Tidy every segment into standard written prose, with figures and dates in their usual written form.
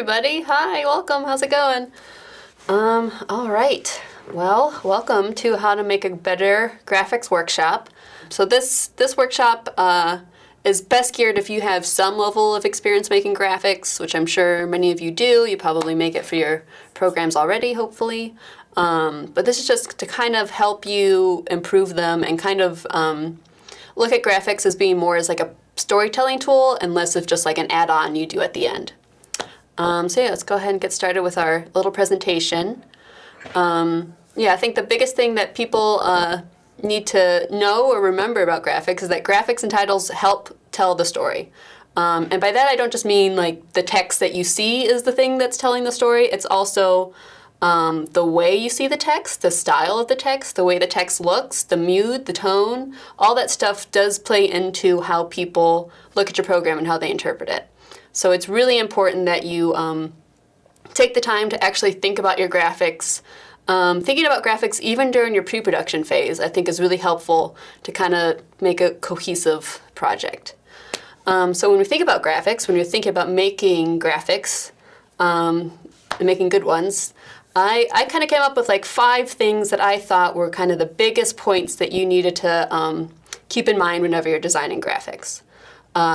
everybody. Hi, welcome. How's it going? All right. Well, welcome to How to Make a Better Graphics workshop. So this workshop is best geared if you have some level of experience making graphics, which I'm sure many of you do. You probably make it for your programs already, hopefully. But this is just to kind of help you improve them and kind of look at graphics as being more as like a storytelling tool and less of just like an add-on you do at the end. So yeah, let's go ahead and get started with our little presentation. Yeah, I think the biggest thing that people need to know or remember about graphics is that graphics and titles help tell the story. And by that I don't just mean like the text that you see is the thing that's telling the story. It's also the way you see the text, the style of the text, the way the text looks, the mood, the tone, all that stuff does play into how people look at your program and how they interpret it. So it's really important that you take the time to actually think about your graphics. Thinking about graphics even during your pre-production phase, I think, is really helpful to kind of make a cohesive project. So when we think about graphics, when you're thinking about making graphics, and making good ones, I kind of came up with like 5 things that I thought were kind of the biggest points that you needed to keep in mind whenever you're designing graphics.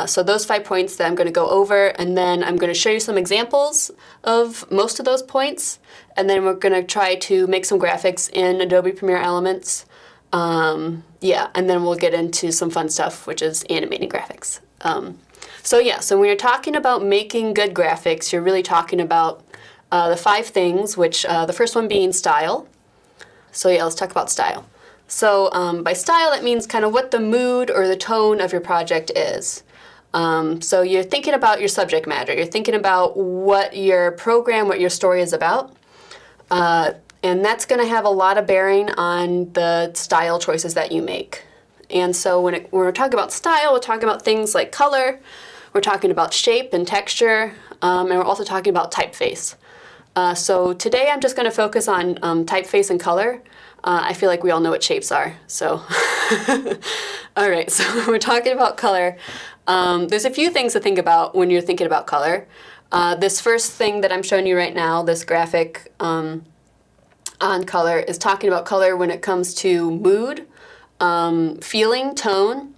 So those 5 points that I'm going to go over, and then I'm going to show you some examples of most of those points, and then we're going to try to make some graphics in Adobe Premiere Elements. Yeah, and then we'll get into some fun stuff, which is animating graphics. So when you're talking about making good graphics, you're really talking about the 5 things, which the first one being style. So yeah, let's talk about style. So by style, that means kind of what the mood or the tone of your project is. So you're thinking about your subject matter. You're thinking about what your program, what your story is about. And that's going to have a lot of bearing on the style choices that you make. And so when we're talking about style, we're talking about things like color. We're talking about shape and texture. And we're also talking about typeface. So today I'm just going to focus on typeface and color. I feel like we all know what shapes are, so. All right, so we're talking about color. There's a few things to think about when you're thinking about color. This first thing that I'm showing you right now, this graphic on color, is talking about color when it comes to mood, feeling, tone.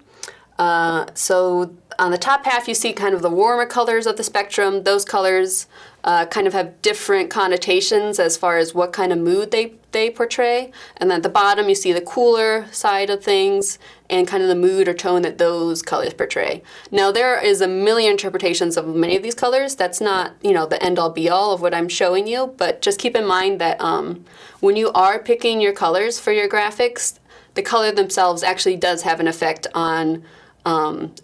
So on the top half, you see kind of the warmer colors of the spectrum. Those colors kind of have different connotations as far as what kind of mood they portray. And then at the bottom, you see the cooler side of things and kind of the mood or tone that those colors portray. Now, there is a million interpretations of many of these colors. That's not, the end-all be-all of what I'm showing you, but just keep in mind that when you are picking your colors for your graphics, the color themselves actually does have an effect on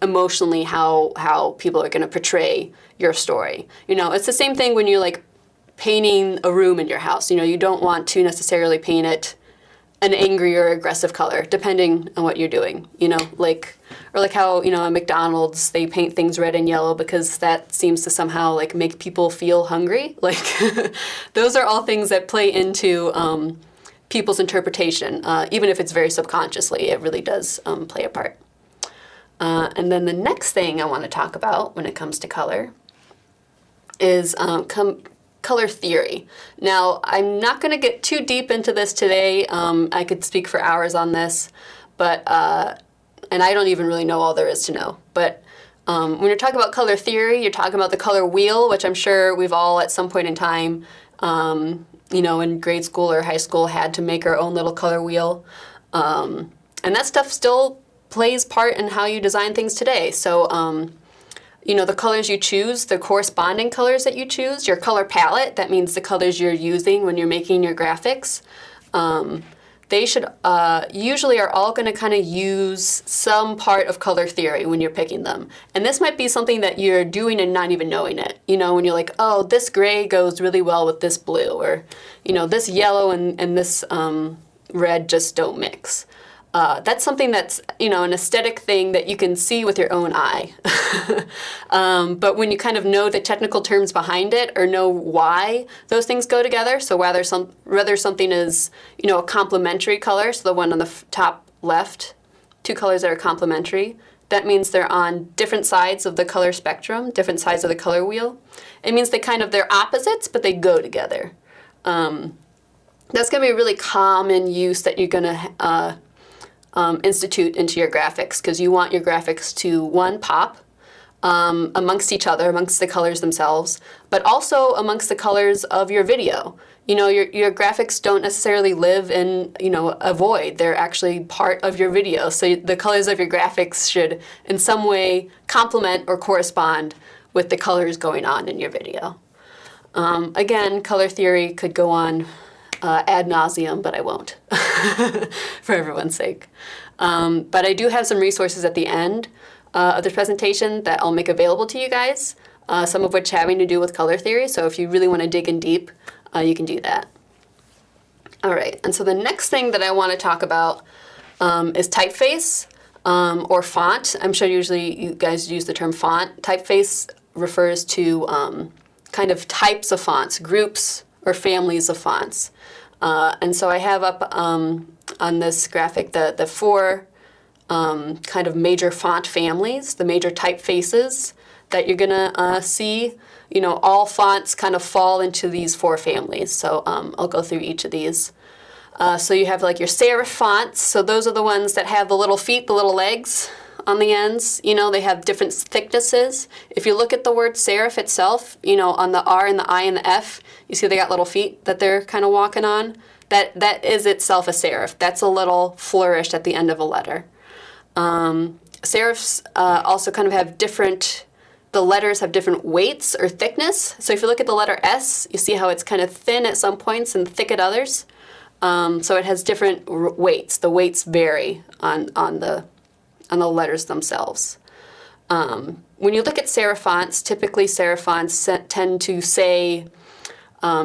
emotionally how people are going to portray your story. It's the same thing when you're like painting a room in your house. You don't want to necessarily paint it an angry or aggressive color, depending on what you're doing. Like how at McDonald's they paint things red and yellow because that seems to somehow like make people feel hungry. Like those are all things that play into people's interpretation, even if it's very subconsciously. It really does play a part. And then the next thing I want to talk about when it comes to color is color theory. Now, I'm not going to get too deep into this today. I could speak for hours on this, but and I don't even really know all there is to know. But when you're talking about color theory, you're talking about the color wheel, which I'm sure we've all at some point in time, in grade school or high school had to make our own little color wheel. And that stuff still plays part in how you design things today. So, the colors you choose, the corresponding colors that you choose, your color palette, that means the colors you're using when you're making your graphics, they should usually are all going to kind of use some part of color theory when you're picking them. And this might be something that you're doing and not even knowing it. When you're like, oh, this gray goes really well with this blue, or, this yellow and this red just don't mix. That's something that's, an aesthetic thing that you can see with your own eye. But when you kind of know the technical terms behind it or know why those things go together, so whether something is, a complementary color, so the one on the top left, 2 colors that are complementary, that means they're on different sides of the color spectrum, different sides of the color wheel. It means they're opposites, but they go together. That's going to be a really common use that you're going to institute into your graphics, because you want your graphics to, one, pop amongst each other, amongst the colors themselves, but also amongst the colors of your video. You know, your graphics don't necessarily live in, you know, a void. They're actually part of your video. So the colors of your graphics should in some way complement or correspond with the colors going on in your video. Again, color theory could go on ad nauseum, but I won't for everyone's sake. But I do have some resources at the end of this presentation that I'll make available to you guys, some of which having to do with color theory. So if you really want to dig in deep, you can do that. All right, and so the next thing that I want to talk about is typeface or font. I'm sure usually you guys use the term font. Typeface refers to kind of types of fonts, groups or families of fonts. And so I have up on this graphic the four kind of major font families, the major typefaces that you're gonna see. You know, all fonts kind of fall into these four families. So I'll go through each of these. So you have like your serif fonts. So those are the ones that have the little feet, the little legs on the ends. You know, they have different thicknesses. If you look at the word serif itself, you know, on the R and the I and the F, you see they got little feet that they're kind of walking on. That is itself a serif. That's a little flourish at the end of a letter. Serifs also kind of have different, the letters have different weights or thickness. So if you look at the letter S, you see how it's kind of thin at some points and thick at others. So it has different weights. The weights vary on the letters themselves. When you look at serif fonts, typically serif fonts tend to say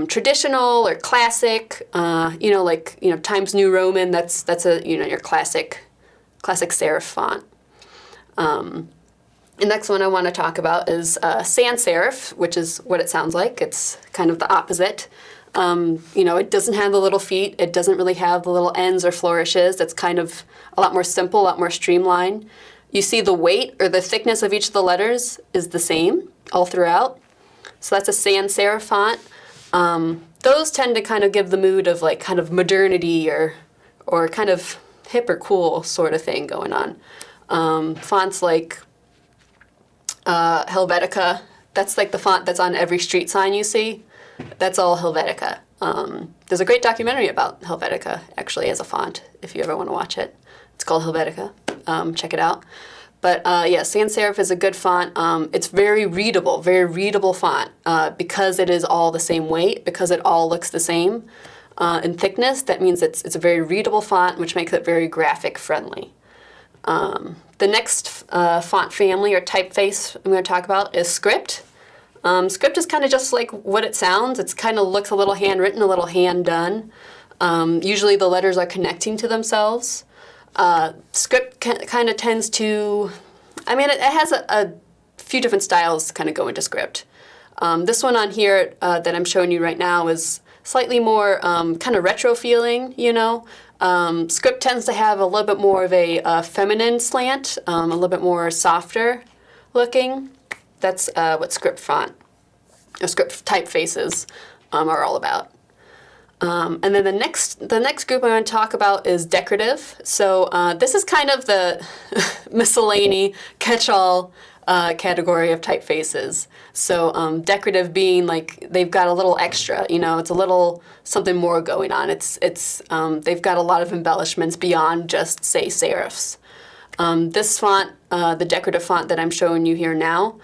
traditional or classic. You know, like, you know, Times New Roman. That's a, you know, your classic serif font. The next one I want to talk about is sans serif, which is what it sounds like. It's kind of the opposite. You know, it doesn't have the little feet. It doesn't really have the little ends or flourishes. It's kind of a lot more simple, a lot more streamlined. You see the weight or the thickness of each of the letters is the same all throughout. So that's a sans serif font. Those tend to kind of give the mood of like kind of modernity or kind of hip or cool sort of thing going on. Fonts like Helvetica, that's like the font that's on every street sign you see. That's all Helvetica. There's a great documentary about Helvetica, actually, as a font, if you ever want to watch it. It's called Helvetica. Check it out. But yeah, sans serif is a good font. It's very readable font because it is all the same weight, because it all looks the same in thickness. That means it's a very readable font, which makes it very graphic friendly. The next font family or typeface I'm going to talk about is script. Script is kind of just like what it sounds. It kind of looks a little handwritten, a little hand done. Usually the letters are connecting to themselves. Script kind of tends to, I mean, it has a few different styles kind of go into script. This one on here that I'm showing you right now is slightly more kind of retro feeling, you know. Script tends to have a little bit more of a feminine slant, a little bit more softer looking. That's what script font, or script typefaces are all about. And then the next group I'm going to talk about is decorative. So this is kind of the miscellany catch-all category of typefaces. So decorative being like they've got a little extra, you know, it's a little something more going on. They've got a lot of embellishments beyond just, say, serifs. This font, the decorative font that I'm showing you here now,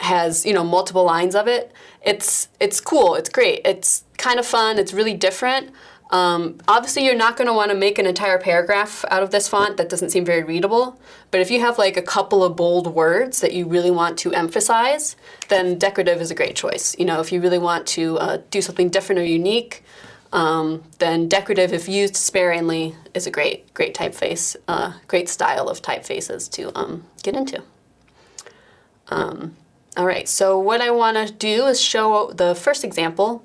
has, you know, multiple lines of it. It's cool, it's great, it's kind of fun, it's really different. Obviously you're not going to want to make an entire paragraph out of this font. That doesn't seem very readable. But if you have like a couple of bold words that you really want to emphasize, then decorative is a great choice. You know, if you really want to do something different or unique, then decorative, if used sparingly, is a great typeface, great style of typefaces to get into. All right, so what I want to do is show the first example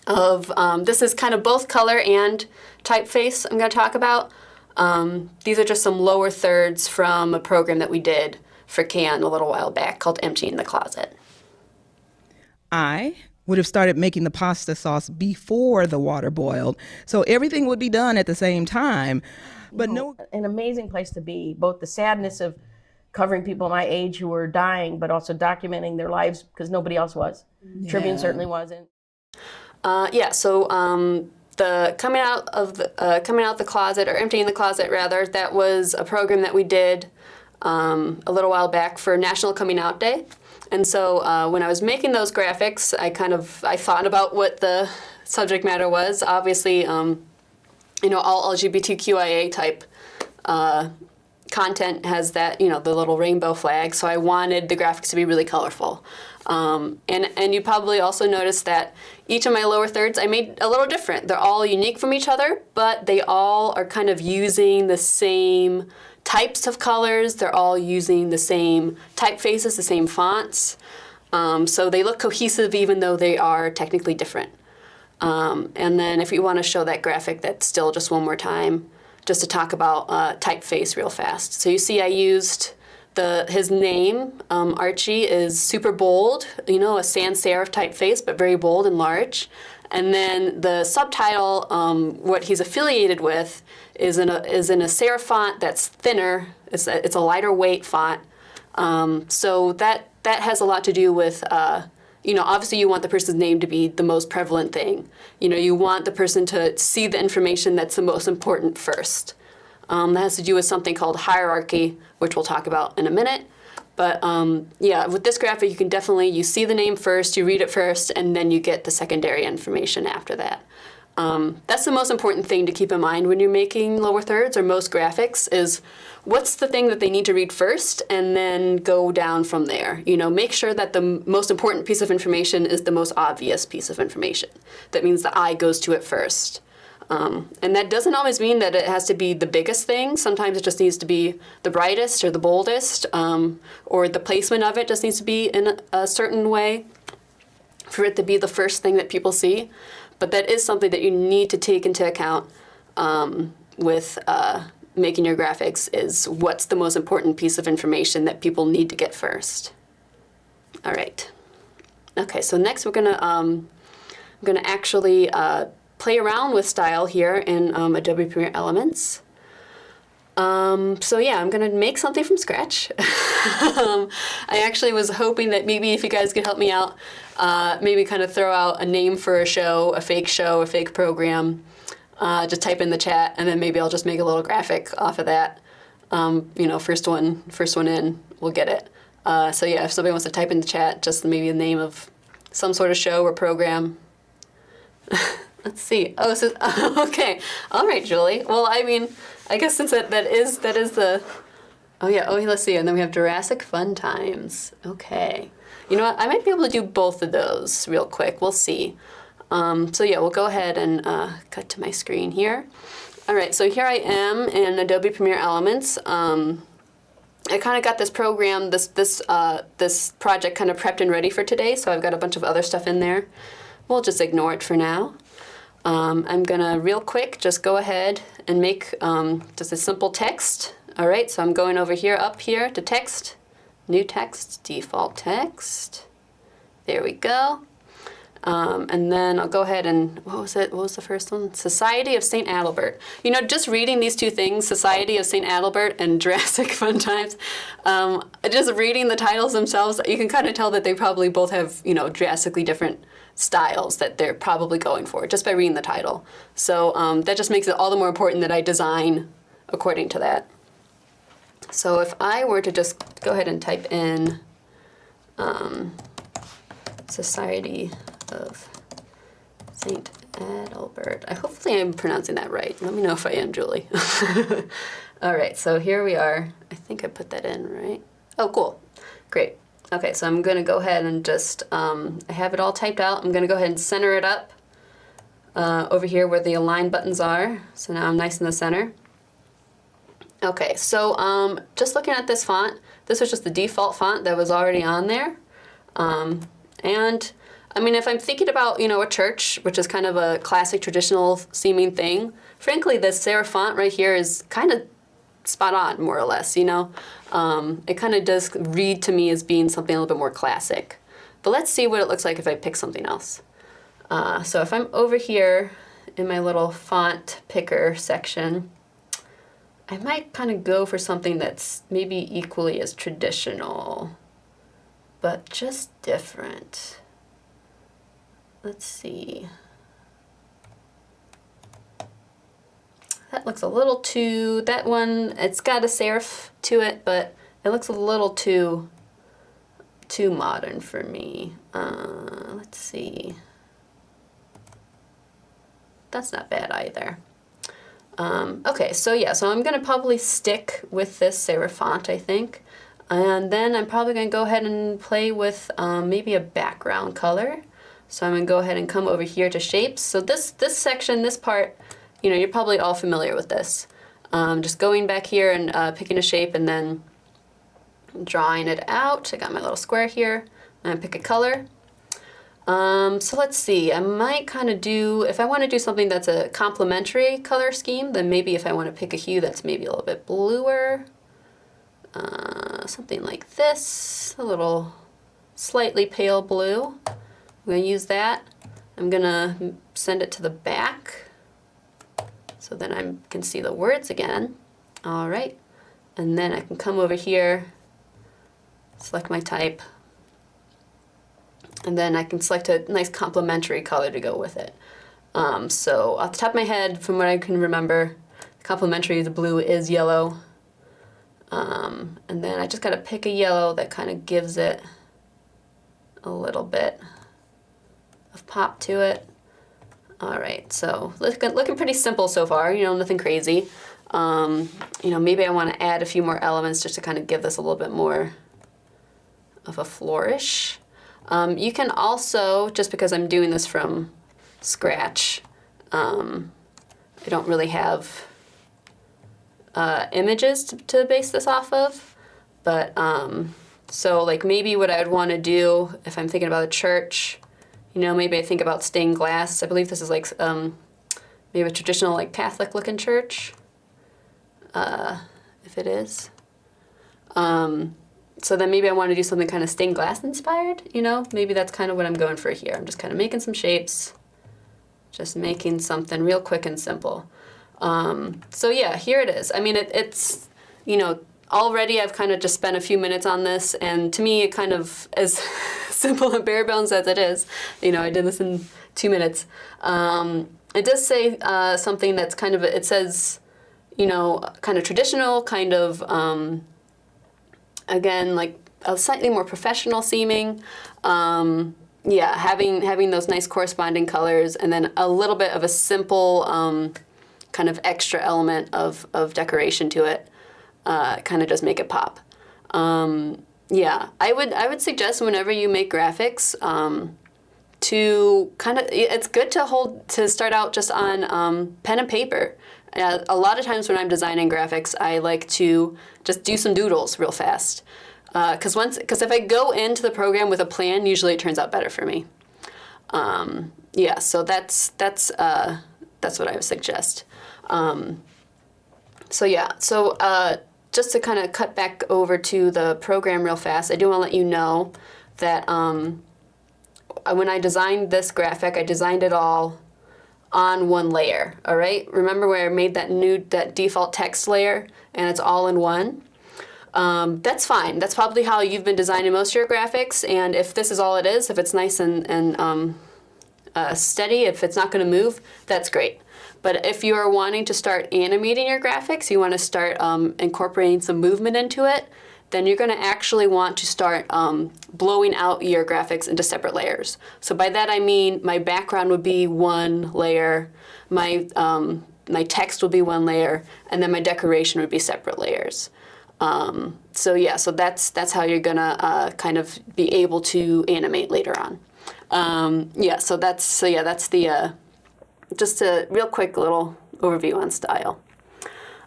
of, this is kind of both color and typeface I'm going to talk about. These are just some lower thirds from a program that we did for Can a little while back called Emptying the Closet. I would have started making the pasta sauce before the water boiled, so everything would be done at the same time. But no, An amazing place to be, both the sadness of covering people my age who were dying, but also documenting their lives because nobody else was. Yeah. Tribune certainly wasn't. The coming out the closet, or emptying the closet rather, that was a program that we did a little while back for National Coming Out Day. And so when I was making those graphics, I thought about what the subject matter was. Obviously, all LGBTQIA type content has that, the little rainbow flag. So I wanted the graphics to be really colorful. And you probably also noticed that each of my lower thirds I made a little different. They're all unique from each other, but they all are kind of using the same types of colors. They're all using the same typefaces, the same fonts. So they look cohesive even though they are technically different. And then if you want to show that graphic, that's still just one more time, just to talk about typeface real fast. So you see I used his name, Archie, is super bold, a sans serif typeface, but very bold and large. And then the subtitle, what he's affiliated with, is in a serif font that's thinner. It's a lighter weight font. So that has a lot to do with, obviously you want the person's name to be the most prevalent thing. You want the person to see the information that's the most important first. That has to do with something called hierarchy, which we'll talk about in a minute. But with this graphic, you can you see the name first, you read it first, and then you get the secondary information after that. That's the most important thing to keep in mind when you're making lower thirds or most graphics is what's the thing that they need to read first, and then go down from there. Make sure that the most important piece of information is the most obvious piece of information. That means the eye goes to it first. And that doesn't always mean that it has to be the biggest thing. Sometimes it just needs to be the brightest or the boldest, or the placement of it just needs to be in a certain way for it to be the first thing that people see. But that is something that you need to take into account with making your graphics, is what's the most important piece of information that people need to get first. All right. Okay, so next I'm gonna actually play around with style here in Adobe Premiere Elements. I'm gonna make something from scratch. I actually was hoping that maybe if you guys could help me out, maybe kind of throw out a name for a show, a fake program, just type in the chat, and then maybe I'll just make a little graphic off of that. First one in, we'll get it. If somebody wants to type in the chat, just maybe the name of some sort of show or program. Let's see. Okay. All right, Julie. Well, I guess since that is the. Let's see. And then we have Jurassic Fun Times. Okay. You know what? I might be able to do both of those real quick. We'll see. We'll go ahead and cut to my screen here. All right. So here I am in Adobe Premiere Elements. I kind of got this program, this project kind of prepped and ready for today. So I've got a bunch of other stuff in there. We'll just ignore it for now. I'm gonna real quick just go ahead and make just a simple text. All right, so I'm going over here, up here to text, new text, default text. There we go. And then I'll go ahead and, what was the first one? Society of St. Adalbert. Just reading these two things, Society of St. Adalbert and Jurassic Fun Times, just reading the titles themselves, you can kind of tell that they probably both have, drastically different styles that they're probably going for just by reading the title. So that just makes it all the more important that I design according to that. So if I were to just go ahead and type in Society of St. Adalbert. Hopefully I'm pronouncing that right. Let me know if I am, Julie. All right, so here we are. I think I put that in, right? Oh, cool. Great. Okay, so I'm going to go ahead and just, I have it all typed out. I'm going to go ahead and center it up over here where the align buttons are. So now I'm nice in the center. Okay, so just looking at this font, this was just the default font that was already on there. And I mean, if I'm thinking about, a church, which is kind of a classic traditional seeming thing, frankly, this serif font right here is kind of spot on, more or less, It kind of does read to me as being something a little bit more classic. But let's see what it looks like if I pick something else. So if I'm over here in my little font picker section, I might kind of go for something that's maybe equally as traditional, but just different. Let's see. That looks a little too, that one, it's got a serif to it, but it looks a little too modern for me. Let's see. That's not bad either. Okay, so I'm gonna probably stick with this serif font, I think. And then I'm probably gonna go ahead and play with maybe a background color. So I'm gonna go ahead and come over here to shapes. So this section, this part, you're probably all familiar with this. Just going back here and picking a shape and then drawing it out. I got my little square here. I'm gonna pick a color. So let's see, I might kind of do, if I want to do something that's a complementary color scheme, then maybe if I want to pick a hue that's maybe a little bit bluer, something like this, a little slightly pale blue. I'm going to use that. I'm going to send it to the back so then I can see the words again. All right, and then I can come over here, select my type, and then I can select a nice complementary color to go with it. So off the top of my head, from what I can remember, complementary, the blue is yellow. And then I just gotta pick a yellow that kind of gives it a little bit of pop to it. All right, so looking pretty simple so far, nothing crazy. Maybe I wanna add a few more elements just to kind of give this a little bit more of a flourish. You can also, just because I'm doing this from scratch, I don't really have images to base this off of, but so like maybe what I'd want to do if I'm thinking about a church, maybe I think about stained glass. I believe this is like maybe a traditional like Catholic looking church, if it is. So then maybe I want to do something kind of stained glass inspired, maybe that's kind of what I'm going for here. I'm just kind of making some shapes, just making something real quick and simple. So yeah, here it is. I mean, it's, already I've kind of just spent a few minutes on this, and to me it kind of, as simple and bare bones as it is, I did this in 2 minutes. It does say something that's kind of, it says, kind of traditional, kind of, again, like a slightly more professional seeming. Yeah, having those nice corresponding colors, and then a little bit of a simple kind of extra element of decoration to it, kind of just make it pop. Yeah, I would suggest whenever you make graphics, to kind of, it's good to start out just on pen and paper. A lot of times when I'm designing graphics, I like to just do some doodles real fast. Because if I go into the program with a plan, usually it turns out better for me. Yeah, so that's what I would suggest. Just to kind of cut back over to the program real fast, I do want to let you know that when I designed this graphic, I designed it all on one layer. All right, remember where I made that default text layer, and it's all in one. That's fine. That's probably how you've been designing most of your graphics. And if this is all it is, if it's nice and steady, if it's not going to move, that's great. But if you are wanting to start animating your graphics, you want to start incorporating some movement into it, then you're going to actually want to start blowing out your graphics into separate layers. So by that I mean my background would be one layer, my text will be one layer, and then my decoration would be separate layers. So that's how you're gonna kind of be able to animate later on. That's the just a real quick little overview on style.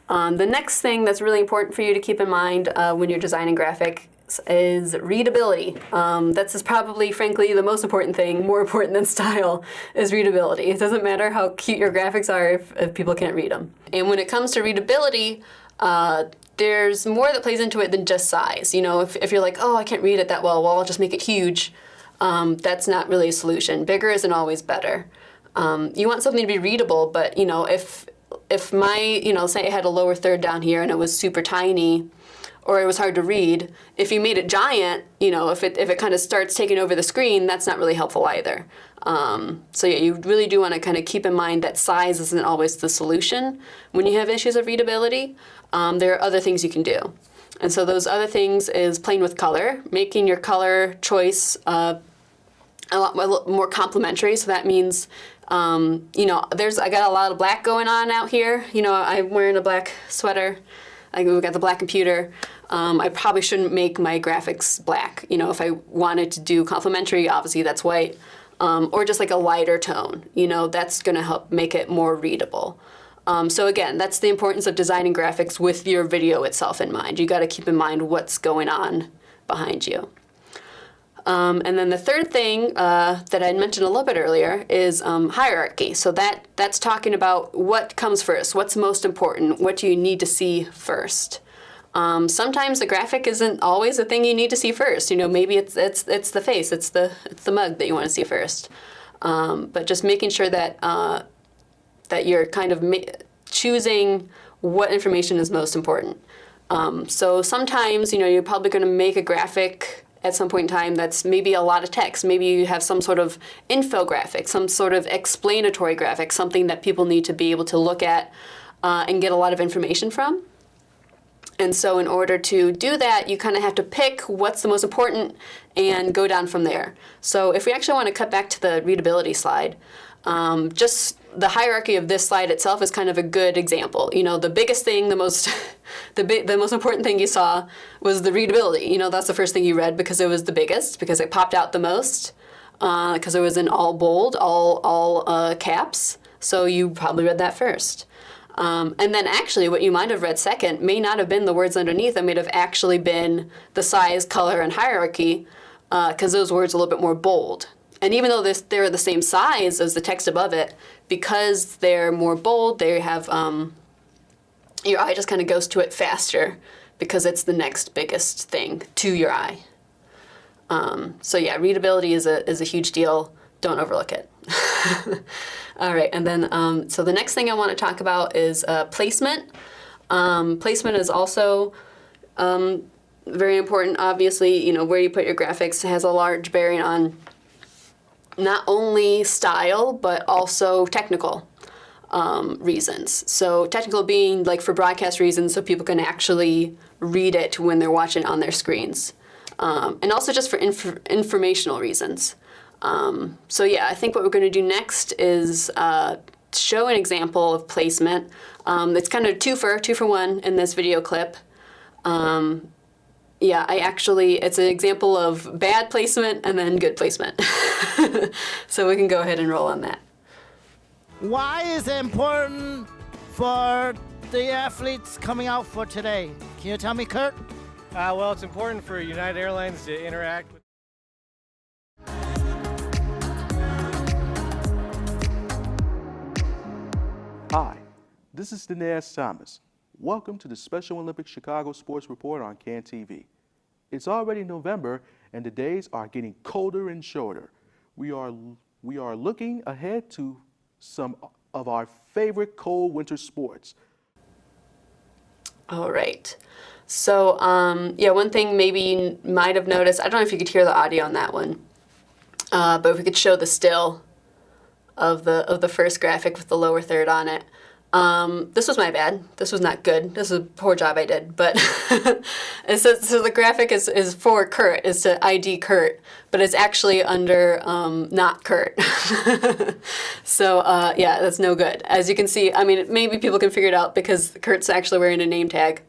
The next thing that's really important for you to keep in mind when you're designing graphics is readability. That's probably, frankly, the most important thing, more important than style, is readability. It doesn't matter how cute your graphics are if people can't read them. And when it comes to readability, there's more that plays into it than just size. You know, if you're like, oh, I can't read it that well, I'll just make it huge. That's not really a solution. Bigger isn't always better. You want something to be readable, but, you know, if my, you know, say I had a lower third down here and it was super tiny, or it was hard to read, if you made it giant, you know, if it kind of starts taking over the screen, that's not really helpful either. So yeah, you really do want to kind of keep in mind that size isn't always the solution when you have issues of readability. There are other things you can do. And so those other things is playing with color, making your color choice a lot more complementary. So that means, you know, I got a lot of black going on out here. You know, I'm wearing a black sweater. We got the black computer. I probably shouldn't make my graphics black. You know, if I wanted to do complementary, obviously that's white, or just like a lighter tone. You know, that's going to help make it more readable. So again, that's the importance of designing graphics with your video itself in mind. You got to keep in mind what's going on behind you. And then the third thing that I mentioned a little bit earlier is hierarchy. So that's talking about what comes first, what's most important, what do you need to see first. Sometimes the graphic isn't always the thing you need to see first. You know, maybe it's the face, it's the mug that you want to see first. But just making sure that that you're kind of choosing what information is most important. So sometimes, you know, you're probably going to make a graphic at some point in time that's maybe a lot of text. Maybe you have some sort of infographic, some sort of explanatory graphic, something that people need to be able to look at and get a lot of information from. And so in order to do that, you kind of have to pick what's the most important and go down from there. So if we actually want to cut back to the readability slide, just the hierarchy of this slide itself is kind of a good example. You know, the biggest thing, the most important thing you saw was the readability. You know, that's the first thing you read because it was the biggest, because it popped out the most, because it was in all bold, all caps. So you probably read that first. And then actually what you might have read second may not have been the words underneath. It may have actually been the size, color, and hierarchy, because those words are a little bit more bold. And even though they're the same size as the text above it, because they're more bold, they have, your eye just kind of goes to it faster because it's the next biggest thing to your eye. So yeah, readability is a huge deal. Don't overlook it. All right, and then so the next thing I want to talk about is placement. Placement is also very important. Obviously, you know, where you put your graphics has a large bearing on not only style, but also technical reasons. So technical being like for broadcast reasons, so people can actually read it when they're watching on their screens. And also just for informational reasons. So yeah, I think what we're going to do next is show an example of placement. It's kind of two for one in this video clip. Yeah, it's an example of bad placement and then good placement. So we can go ahead and roll on that. Why is it important for the athletes coming out for today? Can you tell me, Kurt? Well, it's important for United Airlines to interact with. Hi, this is Dinesh Thomas. Welcome to the Special Olympics Chicago Sports Report on CAN TV. It's already November and the days are getting colder and shorter. We are looking ahead to some of our favorite cold winter sports. All right. So yeah, one thing maybe you might have noticed, I don't know if you could hear the audio on that one, but if we could show the still of the first graphic with the lower third on it. This was my bad. This was not good. This is a poor job I did. But it says, so the graphic is for Kurt, is to ID Kurt, but it's actually under not Kurt. So yeah, that's no good. As you can see, I mean, maybe people can figure it out because Kurt's actually wearing a name tag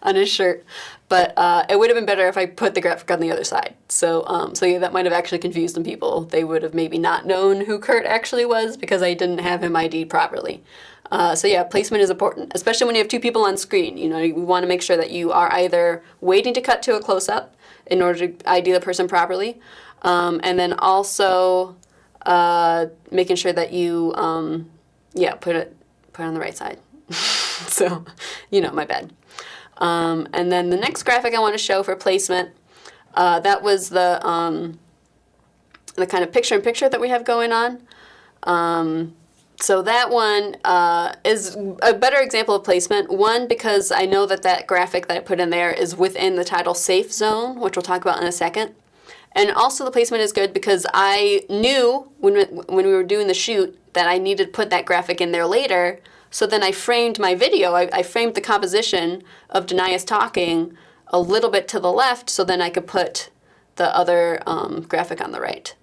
on his shirt. But it would have been better if I put the graphic on the other side. So yeah, that might have actually confused some people. They would have maybe not known who Kurt actually was because I didn't have him ID'd properly. So yeah, placement is important, especially when you have two people on screen. You know, you want to make sure that you are either waiting to cut to a close-up in order to ID the person properly, and then also making sure that you, put it on the right side. So, my bad. And then the next graphic I want to show for placement, that was the kind of picture-in-picture that we have going on. So that one is a better example of placement. One, because I know that graphic that I put in there is within the title safe zone, which we'll talk about in a second. And also the placement is good because I knew when we were doing the shoot that I needed to put that graphic in there later. So then I framed my video. I framed the composition of Denias talking a little bit to the left so then I could put the other graphic on the right.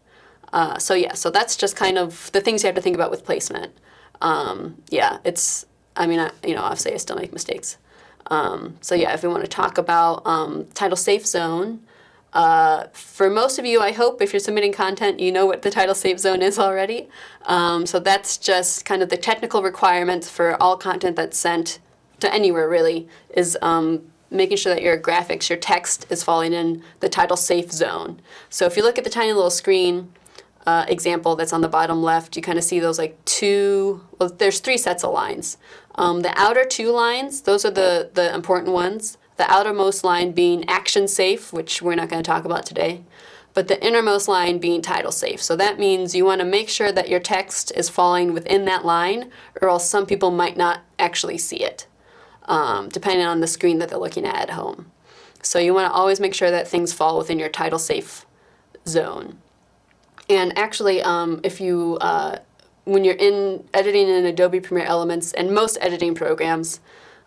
So that's just kind of the things you have to think about with placement. Obviously I still make mistakes. If we want to talk about title safe zone, for most of you, I hope if you're submitting content, you know what the title safe zone is already. So that's just kind of the technical requirements for all content that's sent to anywhere really, is making sure that your graphics, your text is falling in the title safe zone. So if you look at the tiny little screen example that's on the bottom left, you kind of see those there's 3 sets of lines. The outer 2 lines, those are the important ones. The outermost line being action safe, which we're not going to talk about today, but the innermost line being title safe. So that means you want to make sure that your text is falling within that line, or else some people might not actually see it, depending on the screen that they're looking at home. So you want to always make sure that things fall within your title safe zone. And actually, if you when you're editing in Adobe Premiere Elements, and most editing programs,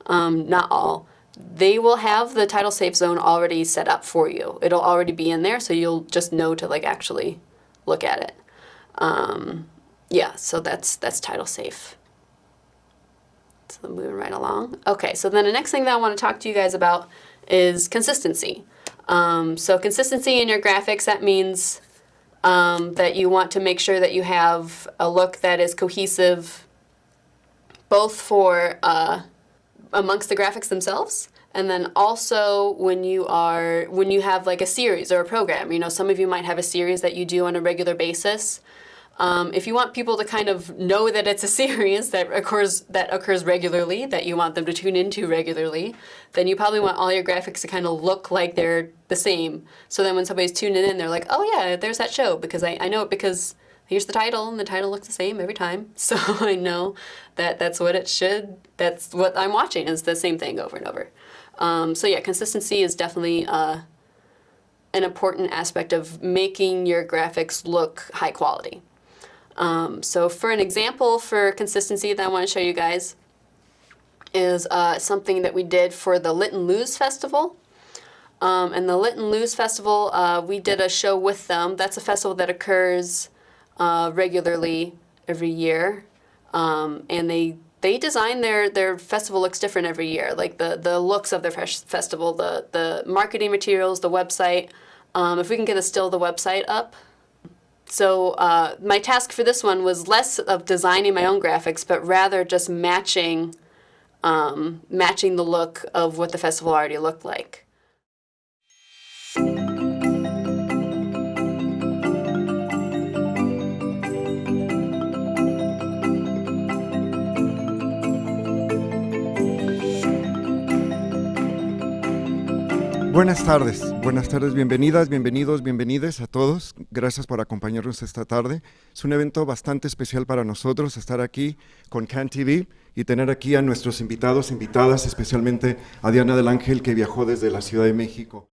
not all, they will have the title safe zone already set up for you. It'll already be in there, so you'll just know to actually look at it. So that's title safe. So moving right along. Okay, so then the next thing that I want to talk to you guys about is consistency. So consistency in your graphics, that means that you want to make sure that you have a look that is cohesive both for amongst the graphics themselves, and then also when you have a series or a program. Some of you might have a series that you do on a regular basis. If you want people to kind of know that it's a series that occurs regularly, that you want them to tune into regularly, then you probably want all your graphics to kind of look like they're the same. So then when somebody's tuning in, they're like, oh yeah, there's that show, because I know it because here's the title, and the title looks the same every time. So I know that's what it should, that's what I'm watching, is the same thing over and over. Consistency is definitely an important aspect of making your graphics look high quality. So for an example for consistency that I want to show you guys is something that we did for the Lit and Lose Festival. And the Lit and Lose Festival, we did a show with them. That's a festival that occurs regularly every year. And they design their festival looks different every year, like the looks of their festival, the marketing materials, the website. If we can get a still of the website up. So my task for this one was less of designing my own graphics, but rather just matching the look of what the festival already looked like. Buenas tardes, bienvenidas, bienvenidos, bienvenides a todos. Gracias por acompañarnos esta tarde. Es un evento bastante especial para nosotros estar aquí con CanTV y tener aquí a nuestros invitados, invitadas, especialmente a Diana del Ángel, que viajó desde la Ciudad de México.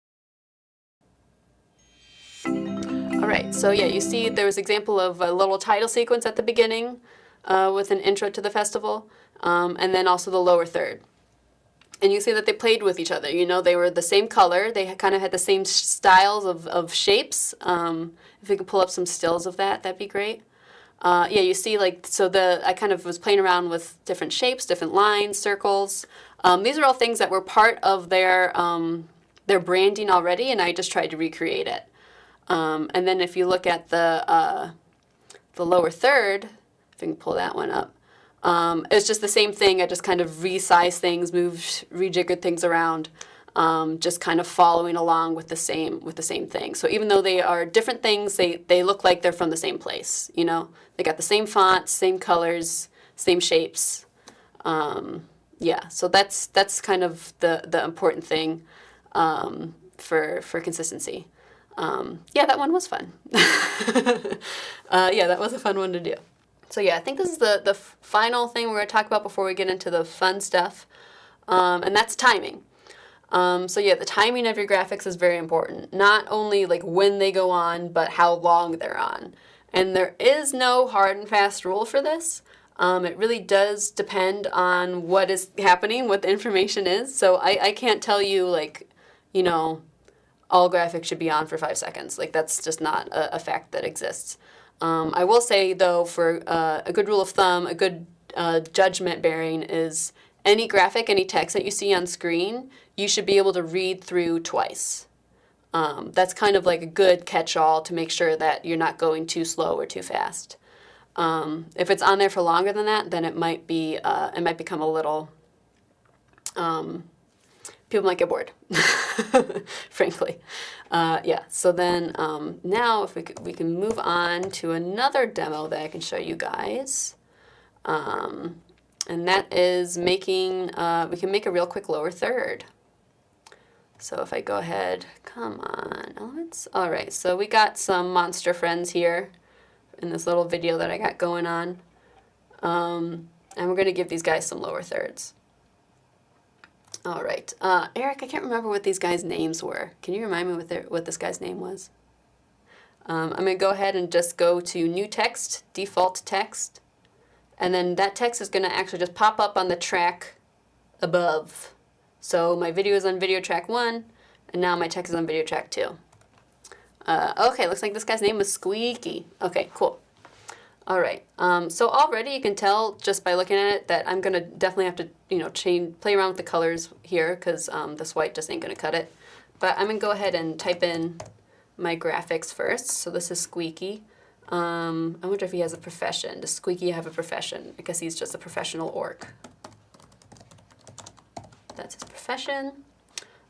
All right, so yeah, you see there was an example of a little title sequence at the beginning with an intro to the festival, and then also the lower third. And you see that they played with each other. They were the same color. They kind of had the same styles of shapes. If we could pull up some stills of that, that'd be great. You see, I kind of was playing around with different shapes, different lines, circles. These are all things that were part of their branding already, and I just tried to recreate it. And then if you look at the lower third, if we can pull that one up, It's just the same thing. I just kind of resized things, rejiggered things around, just kind of following along with the same thing. So even though they are different things, they look like they're from the same place. You know, they got the same fonts, same colors, same shapes. Yeah, so that's kind of the important thing for consistency. Yeah, that one was fun. Yeah, that was a fun one to do. So yeah, I think this is the final thing we're going to talk about before we get into the fun stuff, and that's timing. So yeah, the timing of your graphics is very important. Not only like when they go on, but how long they're on. And there is no hard and fast rule for this. It really does depend on what is happening, what the information is. So I can't tell you like, you know, all graphics should be on for 5 seconds. Like that's just not a fact that exists. I will say though, for a good rule of thumb, a good judgment bearing is any graphic, any text that you see on screen, you should be able to read through twice. That's kind of like a good catch-all to make sure that you're not going too slow or too fast. If it's on there for longer than that, then it might become a little, people might get bored, frankly. Yeah, so then now if we can move on to another demo that I can show you guys. And that is making, we can make a real quick lower third. So if I go ahead, come on, elements. All right, so we got some monster friends here in this little video that I got going on. And we're going to give these guys some lower thirds. All right. Eric, I can't remember what these guys' names were. Can you remind me what this guy's name was? I'm going to go ahead and just go to New Text, Default Text. And then that text is going to actually just pop up on the track above. So my video is on video track 1, and now my text is on video track 2. Okay, looks like this guy's name was Squeaky. Okay, cool. All right. So already you can tell just by looking at it that I'm gonna definitely have to, you know, play around with the colors here because this white just ain't gonna cut it. But I'm gonna go ahead and type in my graphics first. So this is Squeaky. I wonder if he has a profession. Does Squeaky have a profession? I guess he's just a professional orc. That's his profession.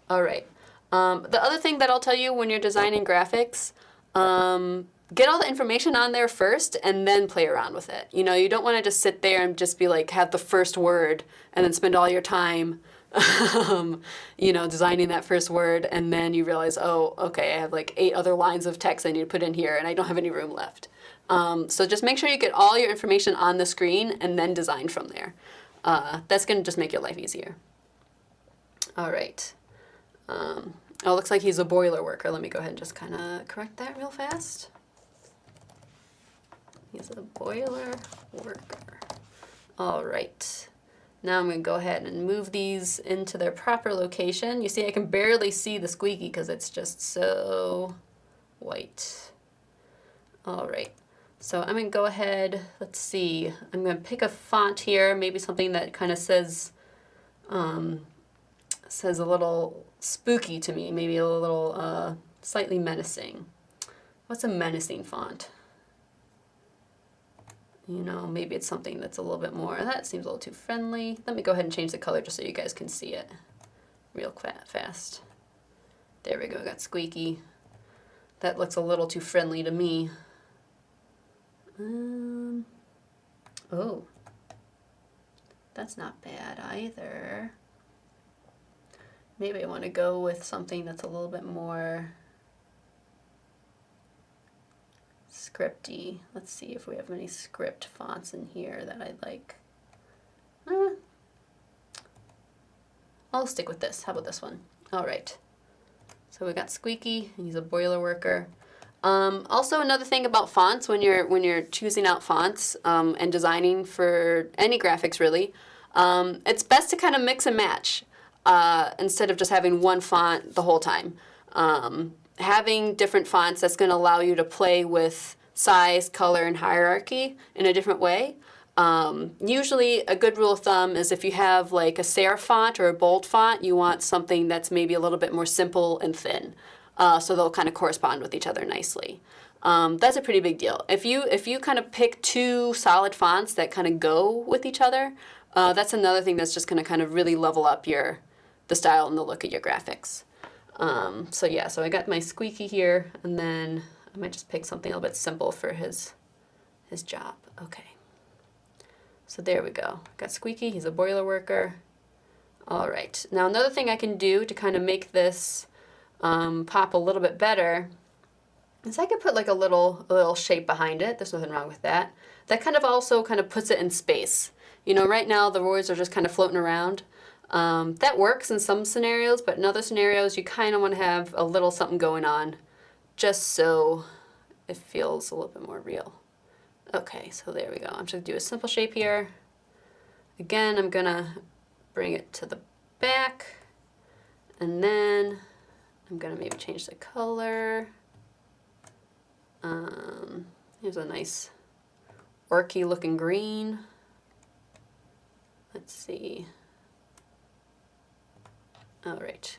All right. The other thing that I'll tell you when you're designing graphics, get all the information on there first and then play around with it. You know, you don't want to just sit there and just be like, have the first word and then spend all your time, you know, designing that first word. And then you realize, oh, okay, I have like 8 other lines of text I need to put in here and I don't have any room left. So just make sure you get all your information on the screen and then design from there. That's going to just make your life easier. All right. Oh, it looks like he's a boiler worker. Let me go ahead and just kind of correct that real fast. He's a boiler worker. All right. Now I'm going to go ahead and move these into their proper location. You see, I can barely see the Squeaky because it's just so white. All right. So I'm going to go ahead, let's see. I'm going to pick a font here, maybe something that kind of says a little spooky to me, maybe a little slightly menacing. What's a menacing font? You know, maybe it's something that's a little bit more, that seems a little too friendly. Let me go ahead and change the color just so you guys can see it real fast. There we go, got Squeaky. That looks a little too friendly to me. Oh, that's not bad either. Maybe I want to go with something that's a little bit more scripty. Let's see if we have any script fonts in here that I like. I'll stick with this. How about this one? All right. So we got Squeaky. He's a boiler worker. Also, another thing about fonts when you're choosing out fonts and designing for any graphics really, it's best to kind of mix and match. Instead of just having one font the whole time. Having different fonts, that's going to allow you to play with size, color, and hierarchy in a different way. Usually a good rule of thumb is if you have like a serif font or a bold font, you want something that's maybe a little bit more simple and thin. So they'll kind of correspond with each other nicely. that's a pretty big deal. If you kind of pick two solid fonts that kind of go with each other, that's another thing that's just going to kind of really level up the style and the look of your graphics. So yeah, so I got my squeaky here, and then I might just pick something a little bit simple for his job. Okay. So there we go. Got Squeaky, he's a boiler worker. All right. Now another thing I can do to kind of make this pop a little bit better is I could put like a little shape behind it. There's nothing wrong with that. That kind of also kind of puts it in space. You know, right now the words are just kind of floating around. That works in some scenarios, but in other scenarios you kind of want to have a little something going on just so it feels a little bit more real. Okay, so there we go. I'm just going to do a simple shape here. Again, I'm going to bring it to the back, and then I'm going to maybe change the color. Here's a nice orky looking green. Let's see. All right.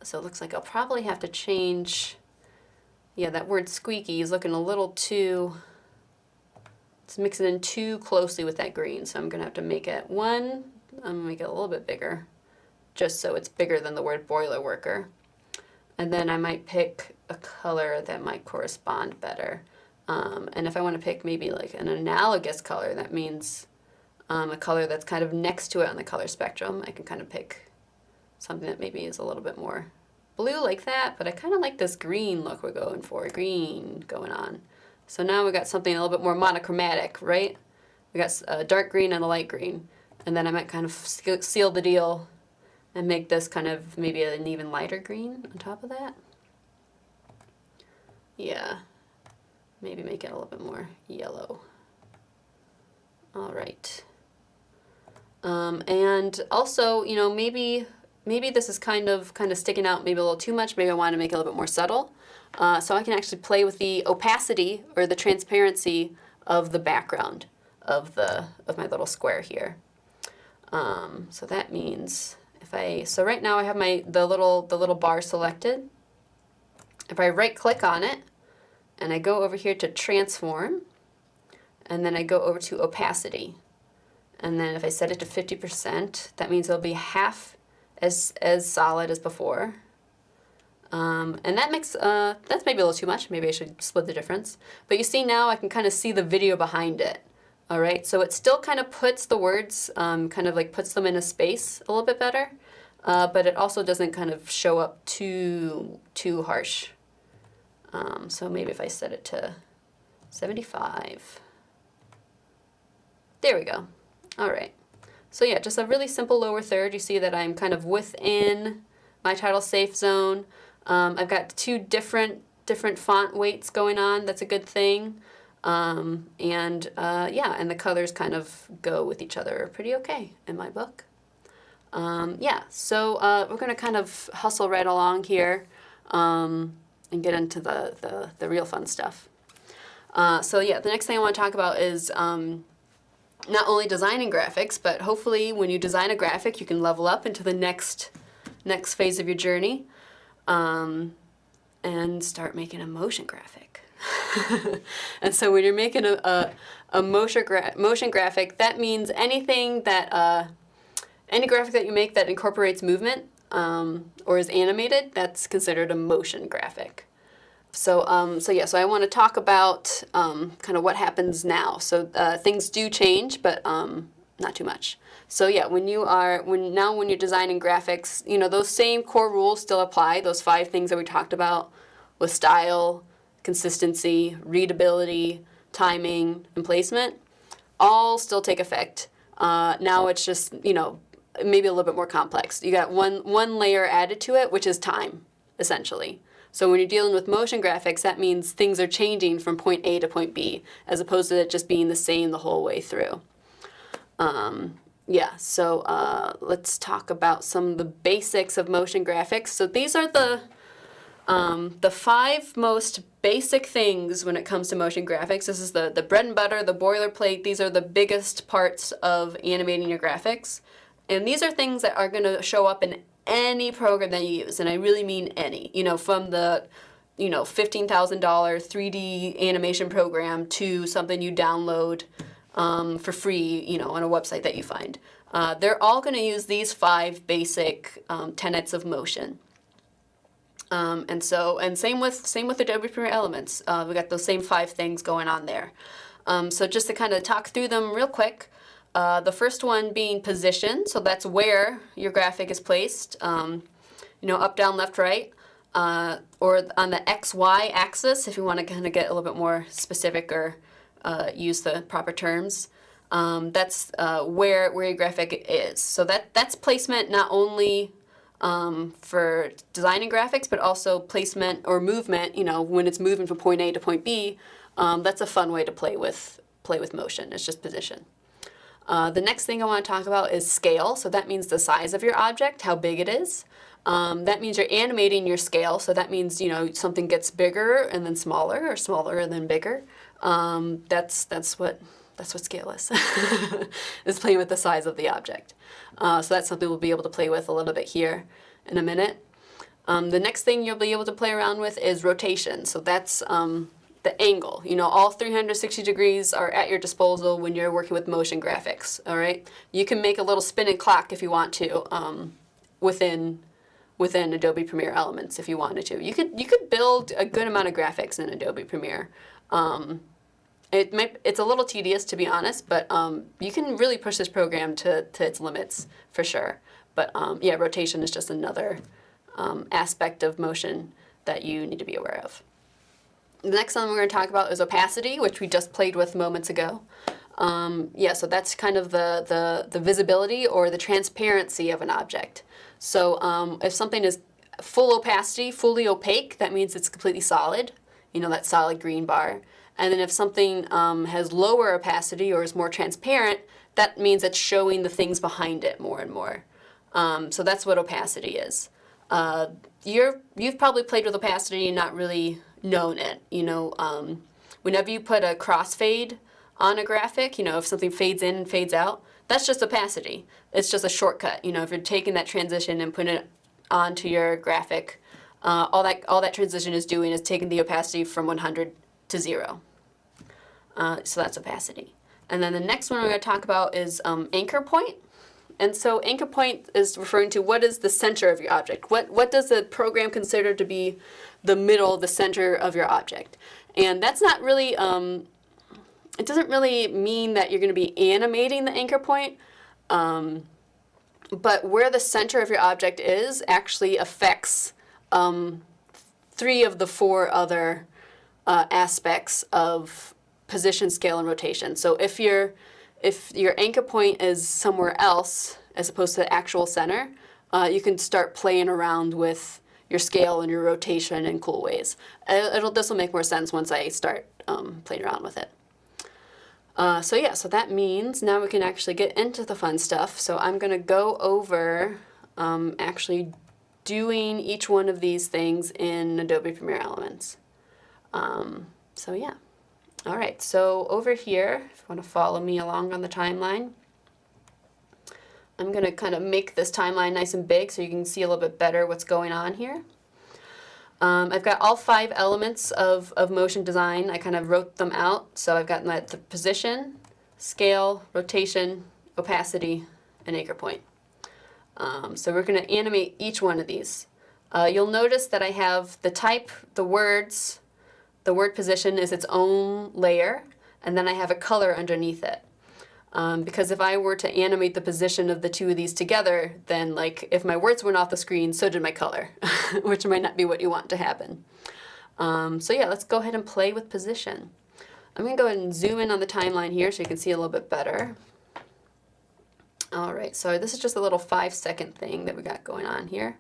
So it looks like I'll probably have to change, yeah, that word squeaky is looking a little too, it's mixing in too closely with that green. So I'm going to have to make it I'm going to make it a little bit bigger, just so it's bigger than the word boiler worker. And then I might pick a color that might correspond better. And if I want to pick maybe like an analogous color, that means a color that's kind of next to it on the color spectrum. I can kind of pick something that maybe is a little bit more blue like that, but I kind of like this green look we're going for, green going on. So now we got something a little bit more monochromatic, right? We got a dark green and a light green. And then I might kind of seal the deal and make this kind of maybe an even lighter green on top of that. Yeah, maybe make it a little bit more yellow. All right. And also, you know, maybe this is kind of sticking out maybe a little too much. Maybe I want to make it a little bit more subtle. So I can actually play with the opacity or the transparency of the background of my little square here. So that means so right now I have the little bar selected. If I right click on it and I go over here to transform, and then I go over to opacity, and then if I set it to 50%, that means it'll be half as solid as before. And that makes that's maybe a little too much. Maybe I should split the difference. But you see now I can kind of see the video behind it. All right, so it still kind of puts the words, kind of like puts them in a space a little bit better, but it also doesn't kind of show up too harsh. So maybe if I set it to 75. There we go. All right. So yeah, just a really simple lower third. You see that I'm kind of within my title safe zone. I've got two different font weights going on. That's a good thing. Yeah, and the colors kind of go with each other pretty okay in my book. Yeah, so we're going to kind of hustle right along here and get into the real fun stuff. So yeah, the next thing I want to talk about is not only designing graphics, but hopefully when you design a graphic, you can level up into the next phase of your journey and start making a motion graphic. And so when you're making a motion graphic, that means anything that any graphic that you make that incorporates movement or is animated, that's considered a motion graphic. So I want to talk about kind of what happens now. So things do change, but not too much. So yeah, when you're designing graphics, you know, those same core rules still apply. Those 5 things that we talked about with style, consistency, readability, timing, and placement, all still take effect. Now it's just, you know, maybe a little bit more complex. You got one layer added to it, which is time, essentially. So when you're dealing with motion graphics, that means things are changing from point A to point B, as opposed to it just being the same the whole way through. Yeah, so let's talk about some of the basics of motion graphics. So these are the 5 most basic things when it comes to motion graphics. This is the bread and butter, the boilerplate. These are the biggest parts of animating your graphics. And these are things that are going to show up in any program that you use, and I really mean any. You know, from the $15,000 3D animation program to something you download for free, on a website that you find. They're all going to use these 5 basic tenets of motion. And same with Adobe Premiere Elements. We got those same 5 things going on there. So just to kind of talk through them real quick, the first one being position. So that's where your graphic is placed, up, down, left, right, or on the XY axis if you want to kind of get a little bit more specific or use the proper terms. That's where your graphic is. So that's placement not only for designing graphics, but also placement or movement, when it's moving from point A to point B. That's a fun way to play with motion. It's just position. The next thing I want to talk about is scale. So that means the size of your object, how big it is. That means you're animating your scale. So that means, something gets bigger and then smaller, or smaller and then bigger. That's what scale is. Is playing with the size of the object. So that's something we'll be able to play with a little bit here in a minute. The next thing you'll be able to play around with is rotation. So that's the angle. All 360 degrees are at your disposal when you're working with motion graphics. All right. You can make a little spinning clock if you want to within Adobe Premiere Elements if you wanted to. You could build a good amount of graphics in Adobe Premiere. It's a little tedious, to be honest, but you can really push this program to its limits for sure. But rotation is just another aspect of motion that you need to be aware of. The next one we're going to talk about is opacity, which we just played with moments ago. So that's kind of the visibility or the transparency of an object. So if something is full opacity, fully opaque, that means it's completely solid, that solid green bar. And then if something has lower opacity or is more transparent, that means it's showing the things behind it more and more. So that's what opacity is. You've probably played with opacity and not really known it. Whenever you put a crossfade on a graphic, if something fades in and fades out, that's just opacity. It's just a shortcut. If you're taking that transition and putting it onto your graphic, all that transition is doing is taking the opacity from 100 to 0. So that's opacity. And then the next one we're going to talk about is anchor point. And so anchor point is referring to what is the center of your object. What does the program consider to be the middle, the center of your object? And that's not really, it doesn't really mean that you're going to be animating the anchor point, but where the center of your object is actually affects 3 of the 4 other aspects of position, scale, and rotation. So if your anchor point is somewhere else as opposed to the actual center, you can start playing around with your scale and your rotation in cool ways. This will make more sense once I start playing around with it. So that means now we can actually get into the fun stuff. So I'm going to go over actually doing each one of these things in Adobe Premiere Elements. All right, so over here, if you want to follow me along on the timeline, I'm going to kind of make this timeline nice and big so you can see a little bit better what's going on here. I've got all 5 elements of motion design. I kind of wrote them out. So I've got the position, scale, rotation, opacity, and anchor point. So we're going to animate each one of these. You'll notice that I have the type, the words. The word position is its own layer, and then I have a color underneath it. Because if I were to animate the position of the 2 of these together, then if my words went off the screen, so did my color, which might not be what you want to happen. Let's go ahead and play with position. I'm going to go ahead and zoom in on the timeline here so you can see a little bit better. All right, so this is just a little 5-second thing that we got going on here.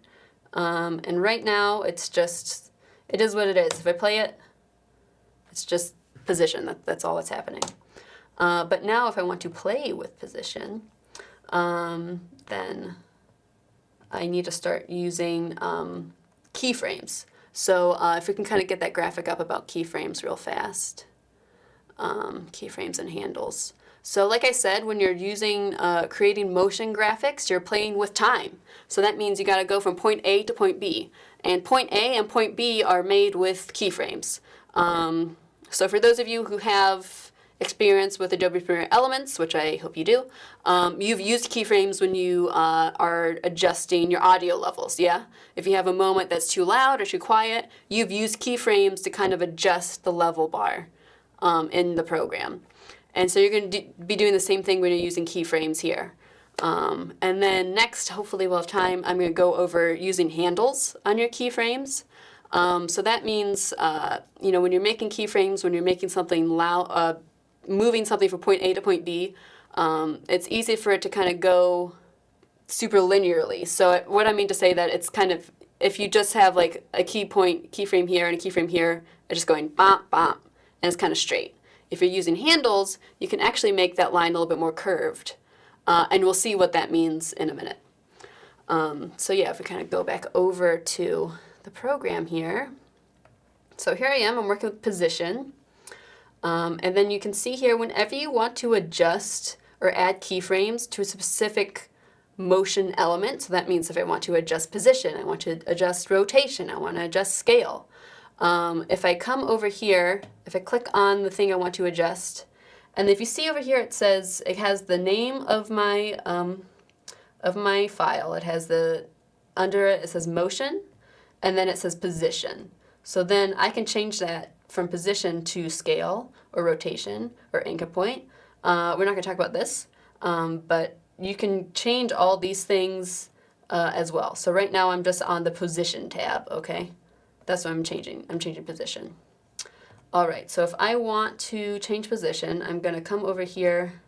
And right now, it is what it is. If I play it, it's just position. That's all that's happening. But now if I want to play with position, then I need to start using keyframes. So if we can kind of get that graphic up about keyframes real fast. Keyframes and handles. So like I said, when you're using creating motion graphics, you're playing with time. So that means you got to go from point A to point B. And point A and point B are made with keyframes. So for those of you who have experience with Adobe Premiere Elements, which I hope you do, you've used keyframes when you are adjusting your audio levels, yeah? If you have a moment that's too loud or too quiet, you've used keyframes to kind of adjust the level bar in the program. And so you're going to be doing the same thing when you're using keyframes here. And then next, hopefully we'll have time, I'm going to go over using handles on your keyframes. So that means, when you're making keyframes, when you're making something loud, moving something from point A to point B, it's easy for it to kind of go super linearly. So what I mean to say that it's kind of, if you just have like a keyframe here and a keyframe here, it's just going bop, bop, and it's kind of straight. If you're using handles, you can actually make that line a little bit more curved. And we'll see what that means in a minute. So yeah, if we kind of go back over to the program here. So here I am, I'm working with position. And then you can see here, whenever you want to adjust or add keyframes to a specific motion element, so that means if I want to adjust position, I want to adjust rotation, I want to adjust scale. If I come over here, if I click on the thing I want to adjust, and if you see over here, it says, it has the name of my file. It has under it says motion, and then it says position. So then I can change that from position to scale or rotation or anchor point. We're not gonna talk about this, but you can change all these things as well. So right now I'm just on the position tab, okay? That's what I'm changing. I'm changing position. All right, so if I want to change position, I'm gonna come over here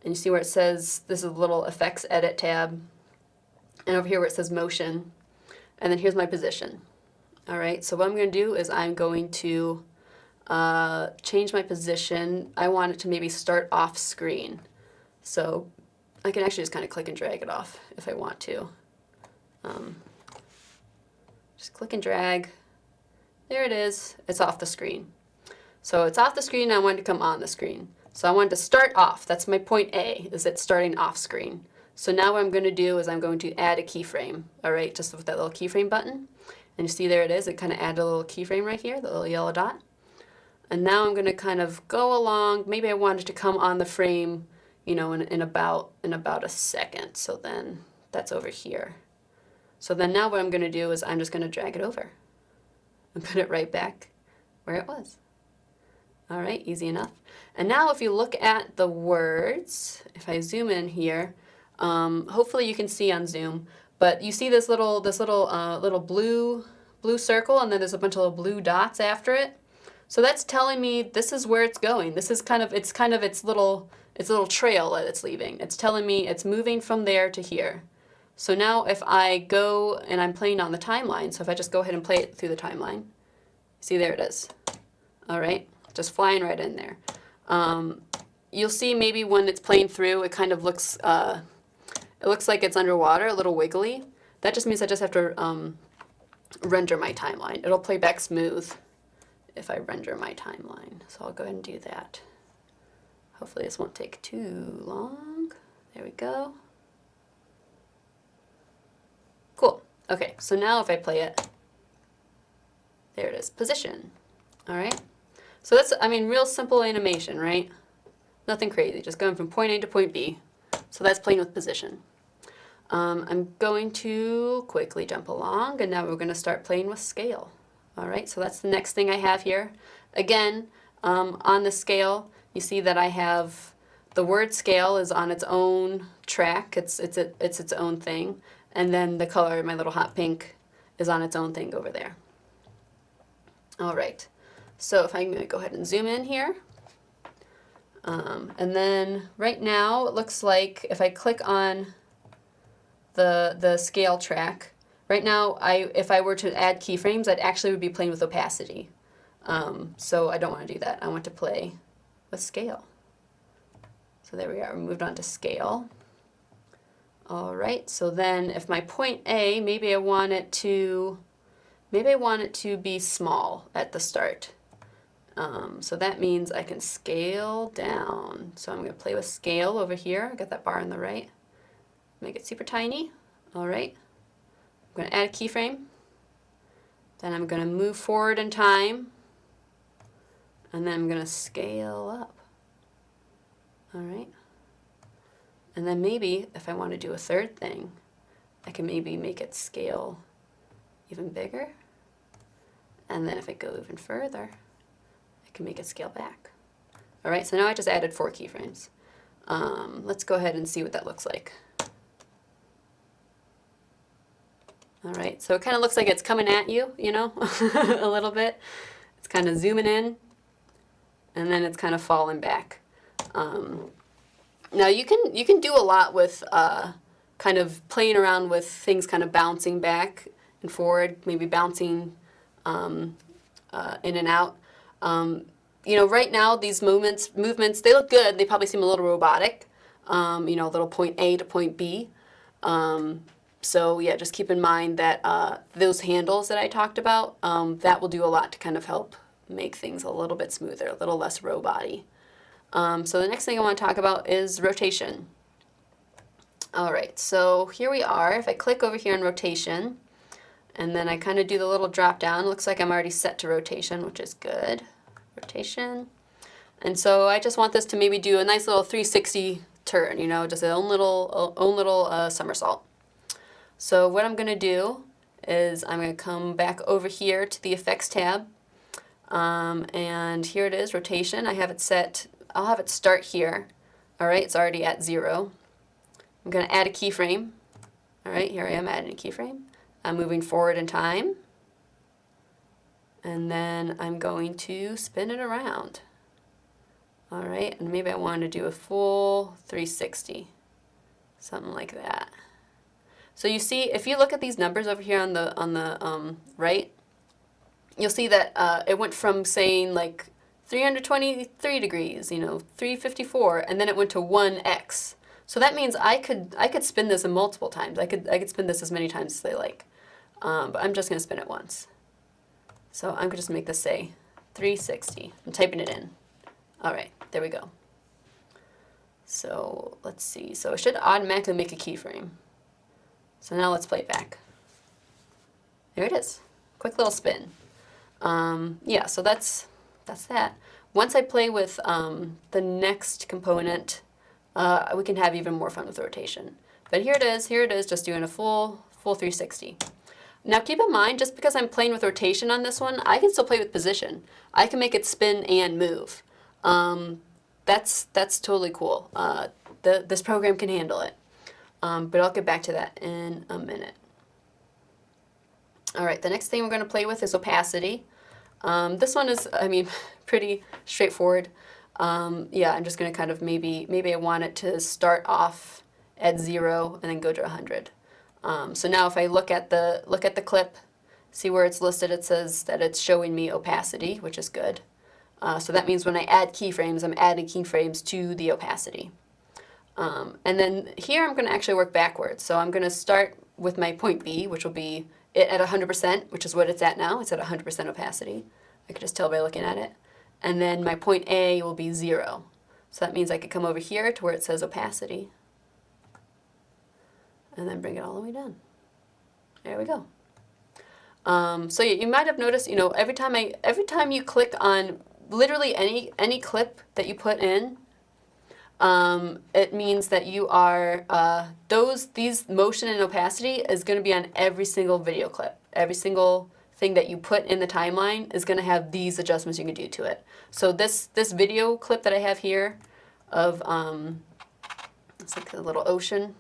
and you see where it says, this is a little effects edit tab, and over here where it says motion, and then here's my position. All right, so what I'm gonna do is I'm going to change my position. I want it to maybe start off screen. So I can actually just kind of click and drag it off if I want to. Just click and drag. There it is, it's off the screen. So it's off the screen, I want it to come on the screen. So I want it to start off, that's my point A, is it starting off screen. So now what I'm gonna do is I'm going to add a keyframe, all right, just with that little keyframe button. And you see there it is, it kind of added a little keyframe right here, the little yellow dot. And now I'm gonna kind of go along, maybe I want it to come on the frame, in about a second. So then that's over here. So then now what I'm gonna do is I'm just gonna drag it over and put it right back where it was. All right, easy enough. And now if you look at the words, if I zoom in here, hopefully you can see on Zoom, but you see this little blue circle, and then there's a bunch of little blue dots after it. So that's telling me this is where it's going. This is kind of its little trail that it's leaving. It's telling me it's moving from there to here. So now if I go and I'm playing on the timeline, so if I just go ahead and play it through the timeline, see there it is. All right, just flying right in there. You'll see maybe when it's playing through, it kind of looks, it looks like it's underwater, a little wiggly. That just means I just have to render my timeline. It'll play back smooth if I render my timeline. So I'll go ahead and do that. Hopefully this won't take too long. There we go. Cool. Okay, so now if I play it, there it is, position. All right. So that's, real simple animation, right? Nothing crazy, just going from point A to point B. So that's playing with position. I'm going to quickly jump along, and now we're going to start playing with scale. All right, so that's the next thing I have here. Again, on the scale, you see that I have the word scale is on its own track. It's its own thing. And then the color, my little hot pink, is on its own thing over there. All right, so if I'm going to go ahead and zoom in here. And then right now it looks like if I click on the scale track, right now if I were to add keyframes, I'd actually would be playing with opacity. So I don't want to do that. I want to play with scale. So there we are, we moved on to scale. All right, so then if my point A, maybe I want it to be small at the start. So that means I can scale down. So I'm going to play with scale over here. I got that bar on the right. Make it super tiny. All right. I'm going to add a keyframe. Then I'm going to move forward in time. And then I'm going to scale up. All right. And then maybe if I want to do a third thing, I can maybe make it scale even bigger. And then if I go even further, I can make it scale back. All right, so now I just added 4 keyframes. Let's go ahead and see what that looks like. All right, so it kind of looks like it's coming at you, you know, a little bit. It's kind of zooming in, and then it's kind of falling back. Now you can do a lot with kind of playing around with things kind of bouncing back and forward, maybe bouncing in and out. You know, right now these movements, they look good. They probably seem a little robotic, you know, a little point A to point B. So yeah, just keep in mind that those handles that I talked about, that will do a lot to kind of help make things a little bit smoother, a little less robot-y. So the next thing I want to talk about is rotation. All right, so here we are. If I click over here on rotation, and then I kind of do the little drop down, it looks like I'm already set to rotation, which is good. Rotation. And so I just want this to maybe do a nice little 360 turn, you know, just a own little somersault. So what I'm going to do is I'm going to come back over here to the effects tab. And here it is, rotation. I have it set, I'll have it start here. All right, it's already at 0. I'm going to add a keyframe. All right, here I am adding a keyframe. I'm moving forward in time. And then I'm going to spin it around. All right, and maybe I want to do a full 360, something like that. So you see, if you look at these numbers over here on the right, you'll see that it went from saying like 323 degrees, you know, 354, and then it went to 1x. So that means I could spin this in multiple times. I could spin this as many times as I like, but I'm just gonna spin it once. So I'm gonna just make this say 360. I'm typing it in. All right, there we go. So let's see. So it should automatically make a keyframe. So now let's play it back. There it is. Quick little spin. Yeah, so that's that. Once I play with the next component, we can have even more fun with rotation. But here it is, just doing a full 360. Now keep in mind, just because I'm playing with rotation on this one, I can still play with position. I can make it spin and move. That's totally cool. This program can handle it. But I'll get back to that in a minute. All right, the next thing we're going to play with is opacity. This one is, I mean, pretty straightforward. Yeah, I'm just going to kind of maybe I want it to start off at 0 and then go to 100. So now if I look at the clip, see where it's listed, it says that it's showing me opacity, which is good. So that means when I add keyframes, I'm adding keyframes to the opacity. And then here I'm going to actually work backwards. So I'm going to start with my point B, which will be it at 100%, which is what it's at now. It's at 100% opacity. I can just tell by looking at it. And then my point A will be 0. So that means I could come over here to where it says opacity. And then bring it all the way down. There we go. So you might have noticed, you know, every time you click on literally any clip that you put in, it means that you are these motion and opacity is going to be on every single video clip. Every single thing that you put in the timeline is going to have these adjustments you can do to it. So this video clip that I have here of it's like a little ocean.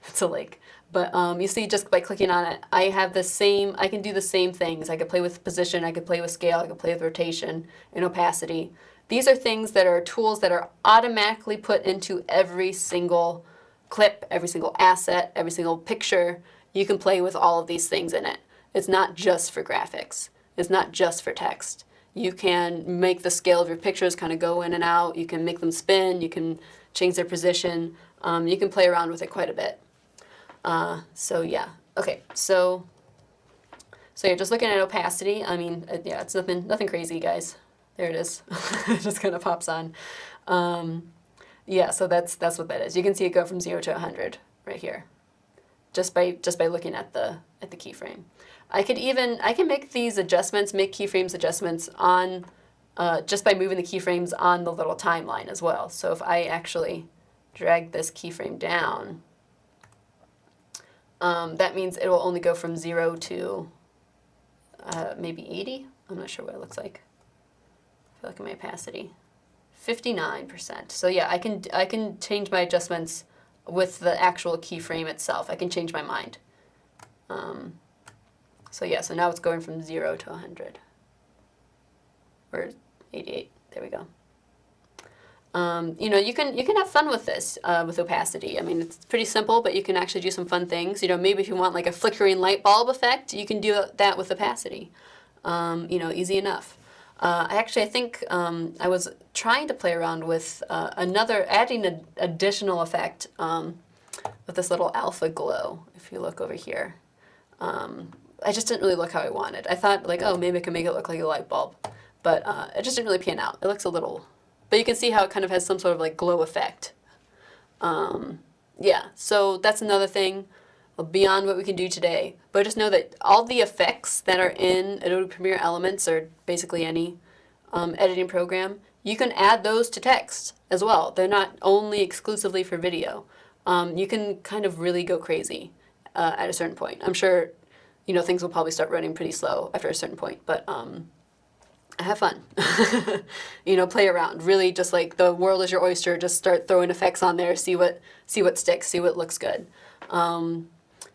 It's a lake. But you see, just by clicking on it, I can do the same things. I could play with position, I could play with scale, I could play with rotation and opacity. These are things that are tools that are automatically put into every single clip, every single asset, every single picture. You can play with all of these things in it. It's not just for graphics. It's not just for text. You can make the scale of your pictures kind of go in and out. You can make them spin. You can change their position. You can play around with it quite a bit. So yeah, okay. So So you're just looking at opacity. I mean, yeah, it's nothing crazy, guys. There it is. It just kind of pops on. Yeah, so that's what that is. You can see it go from 0 to 100 right here, just by looking at the keyframe. I can make these adjustments, make keyframes adjustments on just by moving the keyframes on the little timeline as well. So if I actually drag this keyframe down, that means it will only go from 0 to maybe 80. I'm not sure what it looks like. I feel like my opacity, 59%. So yeah, I can change my adjustments with the actual keyframe itself. I can change my mind. So yeah, so now it's going from 0 to 100, or 88. There we go. You know, you can have fun with this with opacity. I mean, it's pretty simple, but you can actually do some fun things. You know, maybe if you want like a flickering light bulb effect, you can do that with opacity. You know, easy enough. I think I was trying to play around with adding an additional effect with this little alpha glow. If you look over here, I just didn't really look how I wanted. I thought like, oh, maybe I can make it look like a light bulb, but it just didn't really pan out. It looks a little, but you can see how it kind of has some sort of like glow effect. Yeah, so that's another thing beyond what we can do today. But just know that all the effects that are in Adobe Premiere Elements, or basically any editing program, you can add those to text as well. They're not only exclusively for video. You can kind of really go crazy at a certain point. I'm sure, you know, things will probably start running pretty slow after a certain point, but have fun. You know, play around. Really, just like the world is your oyster. Just start throwing effects on there. See what sticks. See what looks good.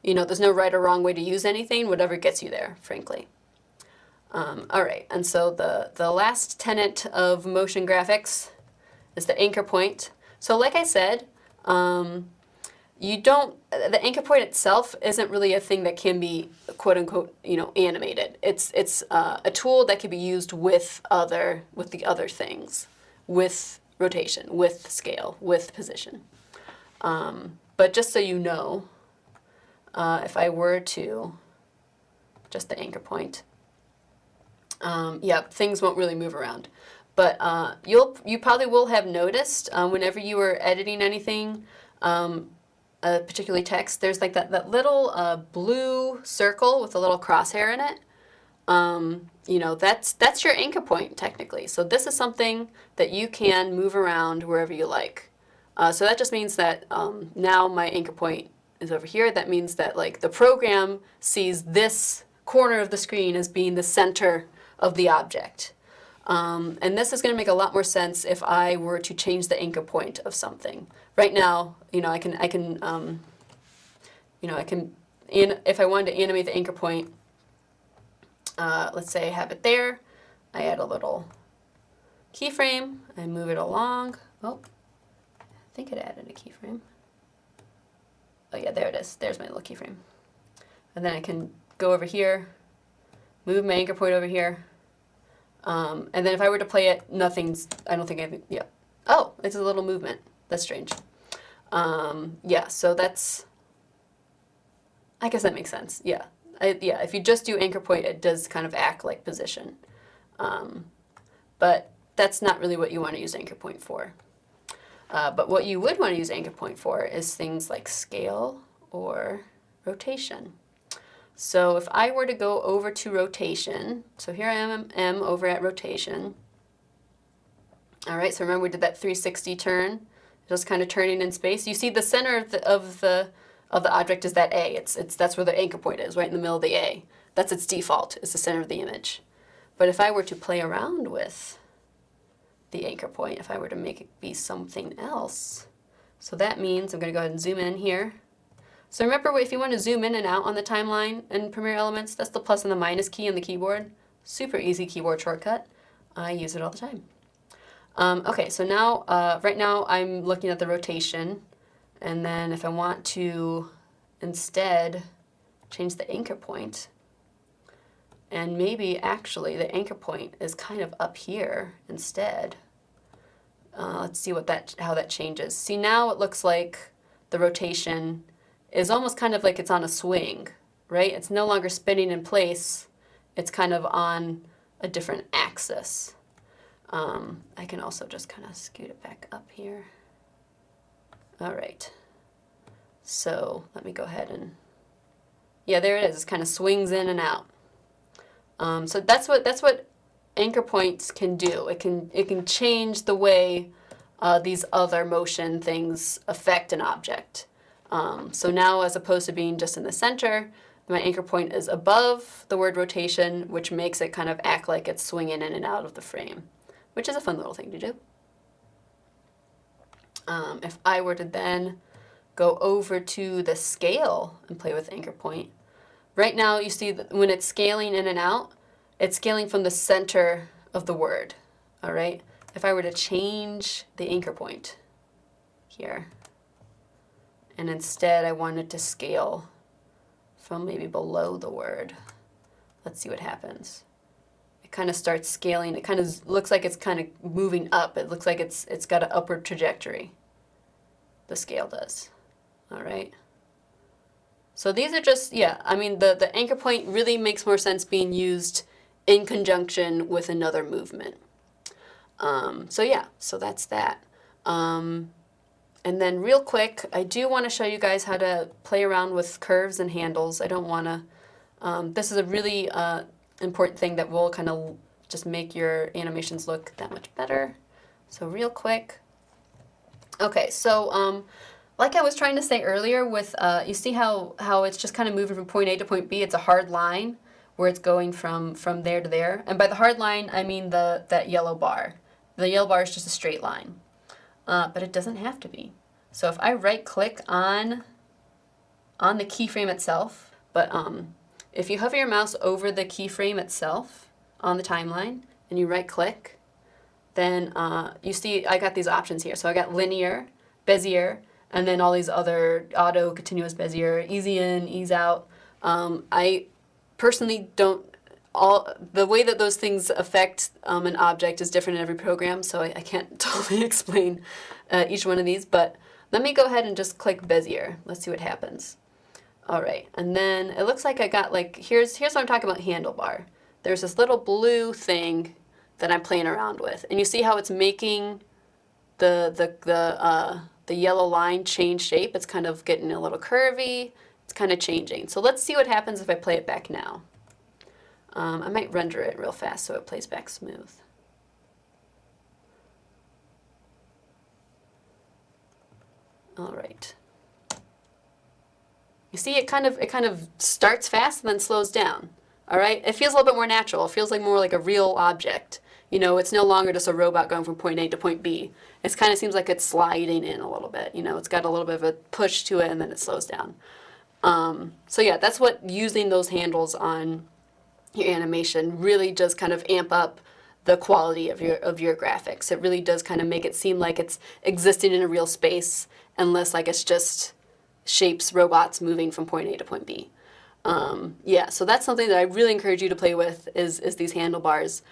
You know, there's no right or wrong way to use anything. Whatever gets you there, frankly. All right, and so the last tenet of motion graphics is the anchor point. So like I said, the anchor point itself isn't really a thing that can be quote unquote, you know, animated. It's a tool that can be used with the other things, with rotation, with scale, with position. But just so you know, if I were to just the anchor point, yeah, things won't really move around. But you probably will have noticed whenever you were editing anything, particularly text, there's like that little blue circle with a little crosshair in it. You know, that's your anchor point technically. So this is something that you can move around wherever you like. So that just means that now my anchor point is over here. That means that like the program sees this corner of the screen as being the center of the object. And this is going to make a lot more sense if I were to change the anchor point of something. Right now, you know, if I wanted to animate the anchor point, let's say I have it there, I add a little keyframe, I move it along. Oh, I think it added a keyframe. Oh yeah, there it is. There's my little keyframe. And then I can go over here, move my anchor point over here. And then if I were to play it, I don't think yeah. Oh, it's a little movement. That's strange. Yeah, so I guess that makes sense. Yeah. Yeah, if you just do anchor point, it does kind of act like position. But that's not really what you want to use anchor point for. But what you would want to use anchor point for is things like scale or rotation. So if I were to go over to rotation, so here I am over at rotation. All right, so remember we did that 360 turn, just kind of turning in space. You see the center of the object is that A. That's where the anchor point is, right in the middle of the A. That's its default, is the center of the image. But if I were to play around with the anchor point, if I were to make it be something else, so that means I'm going to go ahead and zoom in here. So remember, if you want to zoom in and out on the timeline in Premiere Elements, that's the plus and the minus key on the keyboard. Super easy keyboard shortcut. I use it all the time. Okay, so now, right now I'm looking at the rotation, and then if I want to instead change the anchor point, and maybe actually the anchor point is kind of up here instead. Let's see how that changes. See, now it looks like the rotation is almost kind of like it's on a swing, right? It's no longer spinning in place. it's kind of on a different axis. I can also just kind of scoot it back up here. All right. So let me go ahead and, yeah, there it is. It kind of swings in and out. So that's what anchor points can do. It can change the way these other motion things affect an object. So now, as opposed to being just in the center, my anchor point is above the word rotation, which makes it kind of act like it's swinging in and out of the frame, which is a fun little thing to do. If I were to then go over to the scale and play with anchor point, right now you see that when it's scaling in and out, it's scaling from the center of the word, all right? If I were to change the anchor point here, and instead I wanted to scale from maybe below the word, let's see what happens. It kind of starts scaling. It kind of looks like it's kind of moving up. It looks like it's got an upward trajectory. The scale does, all right? So these are just, yeah, I mean, the anchor point really makes more sense being used in conjunction with another movement. So yeah, so that's that. And then real quick, I do want to show you guys how to play around with curves and handles. I don't want to, this is a really important thing that will kind of just make your animations look that much better. So real quick. Okay, so like I was trying to say earlier with, you see how it's just kind of moving from point A to point B. It's a hard line where it's going from there to there. And by the hard line, I mean that yellow bar. The yellow bar is just a straight line. But it doesn't have to be. So if I right click on the keyframe itself, but if you hover your mouse over the keyframe itself on the timeline and you right click, then you see I got these options here. So I got linear, Bezier, and then all these other auto, continuous Bezier, easy in, ease out. I personally don't, the way that those things affect an object is different in every program, so I can't totally explain each one of these, but let me go ahead and just click Bezier. Let's see what happens. All right, and then it looks like I got like, here's what I'm talking about handlebar. There's this little blue thing that I'm playing around with, and you see how it's making the yellow line change shape. It's kind of getting a little curvy. It's kind of changing. So let's see what happens if I play it back now. I might render it real fast so it plays back smooth. All right. You see it kind of starts fast and then slows down. All right? It feels a little bit more natural. It feels like more like a real object. You know, it's no longer just a robot going from point A to point B. It kind of seems like it's sliding in a little bit. You know, it's got a little bit of a push to it and then it slows down. So yeah, that's what using those handles on your animation really does kind of amp up the quality of your graphics. It really does kind of make it seem like it's existing in a real space and less like it's just shapes, robots moving from point A to point B. Yeah, so that's something that I really encourage you to play with is these handlebars.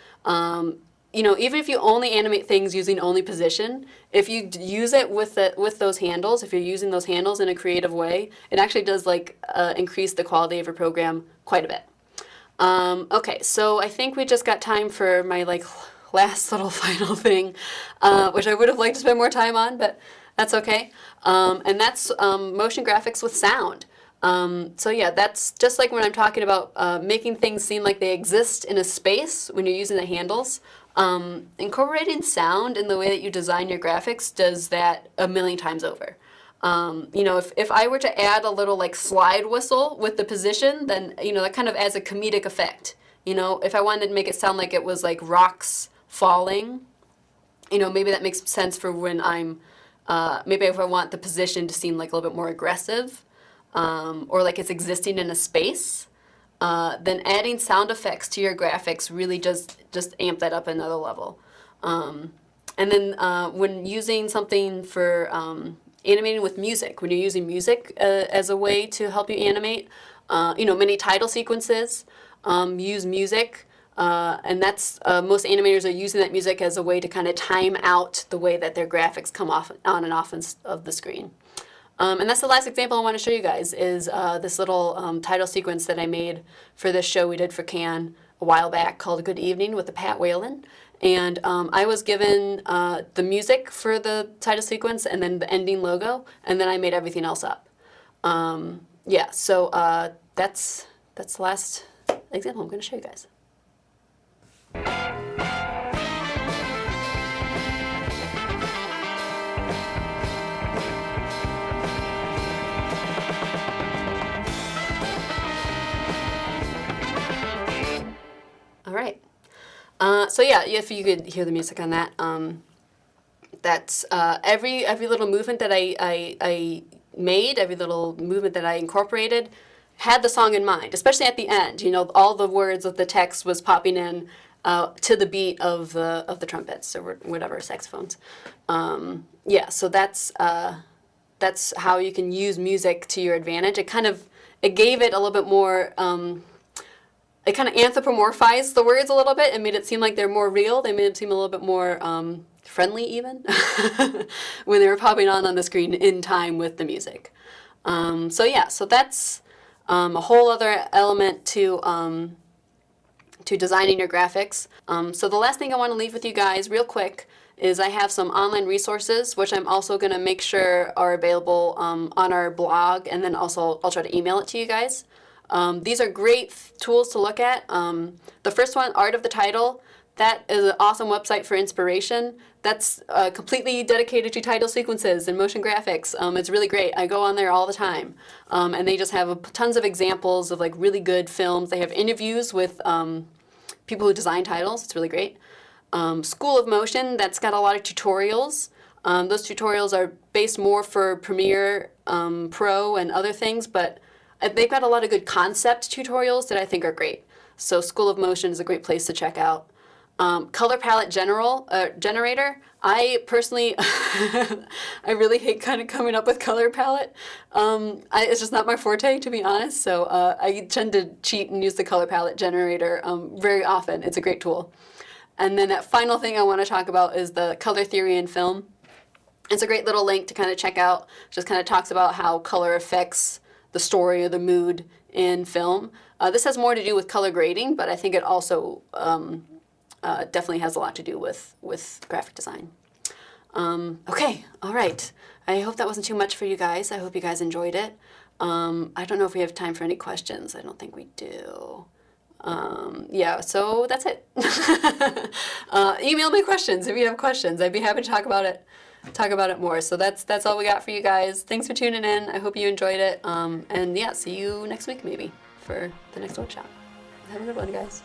You know, even if you only animate things using only position, if you use it with those handles, if you're using those handles in a creative way, it actually does like increase the quality of your program quite a bit. Okay, so I think we just got time for my like last little final thing, which I would have liked to spend more time on, but that's okay. And that's motion graphics with sound. So yeah, that's just like when I'm talking about making things seem like they exist in a space when you're using the handles. Incorporating sound in the way that you design your graphics does that a million times over. You know, if I were to add a little like slide whistle with the position, then, you know, that kind of adds a comedic effect. You know, if I wanted to make it sound like it was like rocks falling, you know, maybe that makes sense for when I'm, maybe if I want the position to seem like a little bit more aggressive, or like it's existing in a space, then adding sound effects to your graphics really just amp that up another level. And then when using something for animating with music, when you're using music as a way to help you animate, you know, many title sequences use music, and that's most animators are using that music as a way to kind of time out the way that their graphics come off on and off of the screen. And that's the last example I want to show you guys is this little title sequence that I made for this show we did for Cannes a while back called Good Evening with the Pat Whalen. And I was given the music for the title sequence and then the ending logo, and then I made everything else up. Yeah, so that's the last example I'm going to show you guys. All right. So yeah, if you could hear the music on that, that's every little movement that I made, every little movement that I incorporated, had the song in mind. Especially at the end, you know, all the words of the text was popping in to the beat of the trumpets or whatever, saxophones. Yeah, so that's how you can use music to your advantage. It gave it a little bit more. It kind of anthropomorphized the words a little bit and made it seem like they're more real. They made it seem a little bit more friendly even when they were popping on the screen in time with the music. So yeah, so that's a whole other element to designing your graphics. So the last thing I want to leave with you guys real quick is I have some online resources, which I'm also going to make sure are available on our blog, and then also I'll try to email it to you guys. These are great tools to look at. The first one, Art of the Title, that is an awesome website for inspiration. That's completely dedicated to title sequences and motion graphics. It's really great. I go on there all the time. And they just have tons of examples of like really good films. They have interviews with people who design titles. It's really great. School of Motion, that's got a lot of tutorials. Those tutorials are based more for Premiere Pro and other things, but they've got a lot of good concept tutorials that I think are great. So School of Motion is a great place to check out. Color Palette Generator. I personally, I really hate kind of coming up with color palette. It's just not my forte, to be honest. So I tend to cheat and use the Color Palette Generator very often. It's a great tool. And then that final thing I want to talk about is the Color Theory in Film. It's a great little link to kind of check out. Just kind of talks about how color affects the story or the mood in film. This has more to do with color grading, but I think it also definitely has a lot to do with graphic design. Okay, all right. I hope that wasn't too much for you guys. I hope you guys enjoyed it. I don't know if we have time for any questions. I don't think we do. Yeah, so that's it. Email me questions if you have questions. I'd be happy to talk about it more. So that's all we got for you guys. Thanks for tuning in. I hope you enjoyed it. And yeah, see you next week maybe for the next workshop. Have a good one, guys.